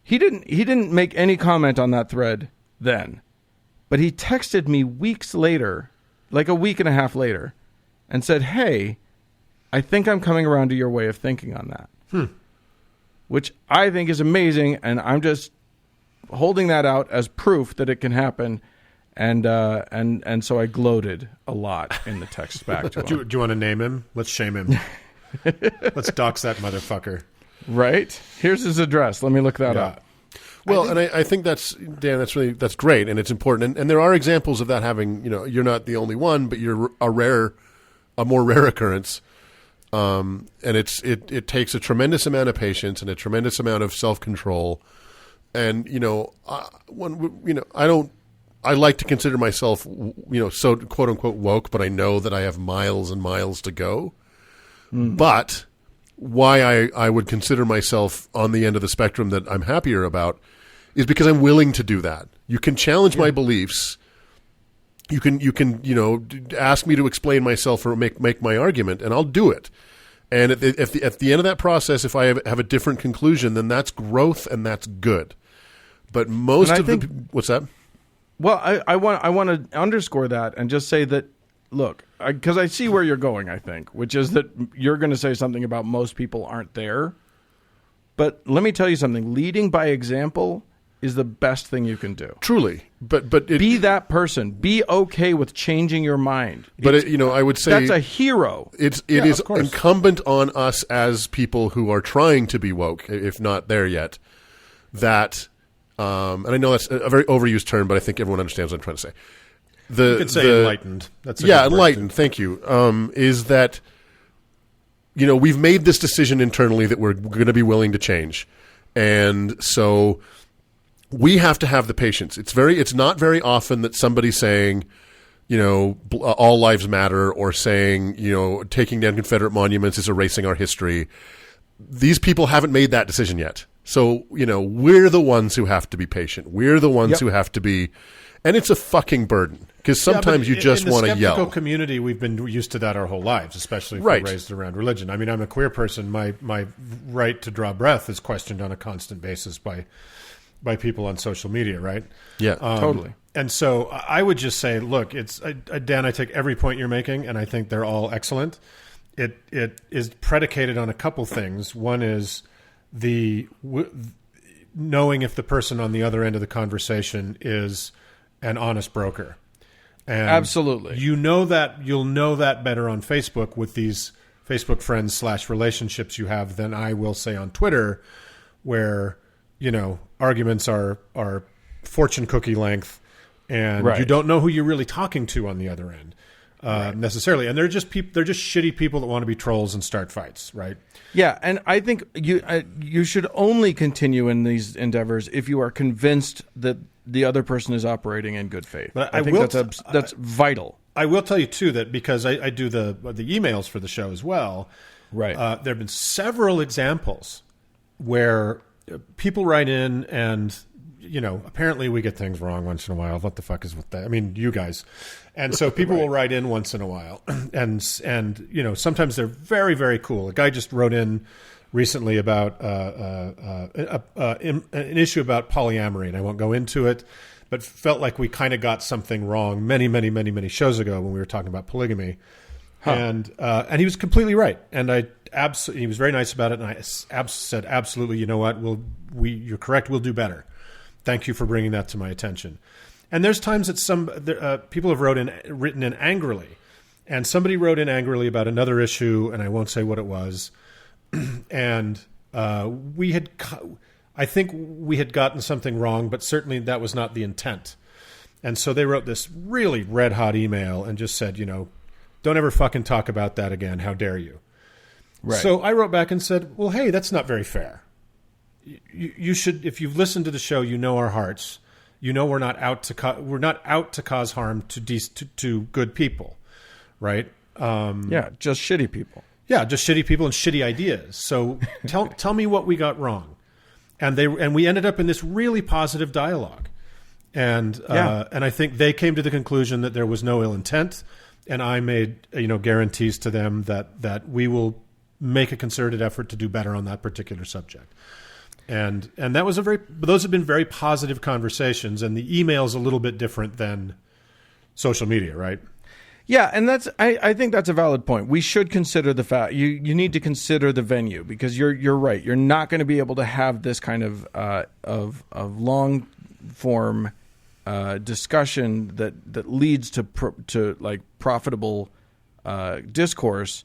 S2: he didn't make any comment on that thread then. But he texted me weeks later, like a week and a half later, and said, hey, I think I'm coming around to your way of thinking on that. Which I think is amazing, and I'm just holding that out as proof that it can happen. And so I gloated a lot in the text back to him.
S3: Do you want to name him? Let's shame him. Let's dox that motherfucker.
S2: Right? Here's his address. Let me look that up.
S1: Well, I think that's great, and it's important. And there are examples of that having, you're not the only one, but you're a more rare occurrence. And it takes a tremendous amount of patience and a tremendous amount of self-control. And, I like to consider myself, so quote unquote woke, but I know that I have miles and miles to go. Mm. But why I would consider myself on the end of the spectrum that I'm happier about is because I'm willing to do that. You can challenge my beliefs. You can ask me to explain myself or make my argument, and I'll do it. And at the end of that process, if I have a different conclusion, then that's growth and that's good. But what's that?
S2: Well, I want to underscore that and just say that, look, because I see where you're going, I think, which is that you're going to say something about most people aren't there. But let me tell you something. Leading by example is the best thing you can do.
S1: Truly.
S2: be that person. Be okay with changing your mind.
S1: But I would say
S2: that's a hero.
S1: It is incumbent on us as people who are trying to be woke, if not there yet. That, and I know that's a very overused term, but I think everyone understands what I'm trying to say.
S3: You could say enlightened. That's
S1: enlightened. Thank you. Is that we've made this decision internally that we're going to be willing to change, and so we have to have the patience. It's not very often that somebody's saying, all lives matter, or saying, taking down Confederate monuments is erasing our history. These people haven't made that decision yet. So, we're the ones who have to be patient. We're the ones who have to be, and it's a fucking burden because sometimes you just want to yell.
S3: In the skeptical community, we've been used to that our whole lives, especially if we're raised around religion. I mean, I'm a queer person. My right to draw breath is questioned on a constant basis by people on social media, right?
S1: Yeah,
S2: totally.
S3: And so I would just say, look, Dan, I take every point you're making, and I think they're all excellent. It is predicated on a couple things. One is knowing if the person on the other end of the conversation is an honest broker. And
S2: absolutely.
S3: You'll know that better on Facebook with these Facebook friends / relationships you have than I will say on Twitter, where arguments are fortune cookie length, and you don't know who you're really talking to on the other end necessarily. And they're just shitty people that want to be trolls and start fights, right?
S2: Yeah, and I think you should only continue in these endeavors if you are convinced that the other person is operating in good faith.
S3: But
S2: I think that's vital.
S3: I will tell you too that because I do the emails for the show as well.
S2: Right.
S3: There have been several examples where people write in and apparently we get things wrong once in a while. What the fuck is with that? I mean, you guys. And so people will write in once in a while, and sometimes they're very, very cool. A guy just wrote in recently about an issue about polyamory, and I won't go into it, but felt like we kind of got something wrong many, many, many, many shows ago when we were talking about polygamy, and he was completely right, and he was very nice about it, and I said absolutely, you know what, you're correct, we'll do better. Thank you for bringing that to my attention. And there's times that people have written in angrily, and somebody wrote in angrily about another issue, and I won't say what it was. And I think we had gotten something wrong, but certainly that was not the intent. And so they wrote this really red hot email and just said, don't ever fucking talk about that again. How dare you? Right. So I wrote back and said, well, hey, that's not very fair. You should, if you've listened to the show, our hearts. We're not out to cause harm to good people, right?
S2: Just shitty people.
S3: Yeah, just shitty people and shitty ideas. So tell me what we got wrong, and we ended up in this really positive dialogue, and I think they came to the conclusion that there was no ill intent, and I made guarantees to them that we will make a concerted effort to do better on that particular subject. And that was those have been very positive conversations, and the email's a little bit different than social media, right?
S2: Yeah, and I think that's a valid point. We should consider the fact you need to consider the venue, because you're right. You're not going to be able to have this kind of long form discussion that leads to like profitable discourse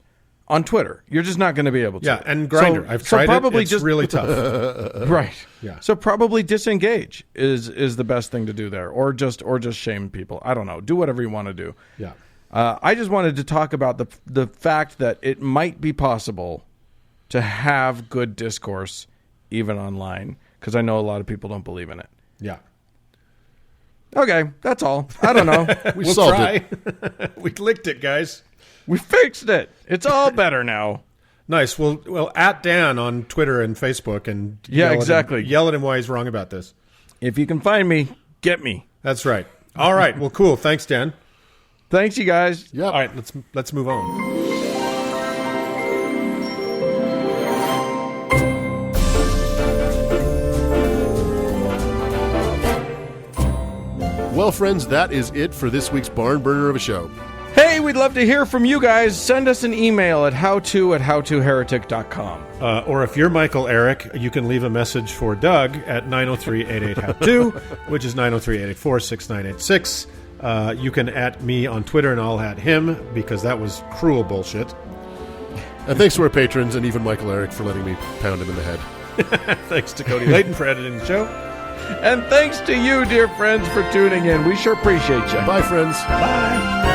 S2: on Twitter. You're just not going to be able to.
S3: Yeah, and Grindr. I've tried
S2: probably
S3: it. It's really tough.
S2: Right.
S3: Yeah.
S2: So probably disengage is the best thing to do there, or just shame people. I don't know. Do whatever you want to do.
S3: Yeah.
S2: I just wanted to talk about the fact that it might be possible to have good discourse even online, because I know a lot of people don't believe in it.
S3: Yeah.
S2: Okay, that's all. I don't know.
S3: We'll try. We licked it, guys.
S2: We fixed it. It's all better now.
S3: Nice. Well, at Dan on Twitter and Facebook, and yell at him why he's wrong about this.
S2: If you can find me, get me.
S3: That's right. All right. Well, cool. Thanks, Dan.
S2: Thanks, you guys.
S3: Yeah. All right. Let's move on.
S1: Well, friends, that is it for this week's Barn Burner of a show.
S2: Hey, we we'd love to hear from you guys. Send us an email at howto@howtoheretic.com.
S3: Or if you're Michael Eric, you can leave a message for Doug at 903-88-HOW-TO, which is 903-884-6986. You can at me on Twitter, and I'll at him, because that was cruel bullshit.
S1: And thanks to our patrons and even Michael Eric for letting me pound him in the head.
S3: Thanks to Cody Layton for editing the show.
S2: And thanks to you, dear friends, for tuning in. We sure appreciate you.
S1: Bye, friends.
S3: Bye.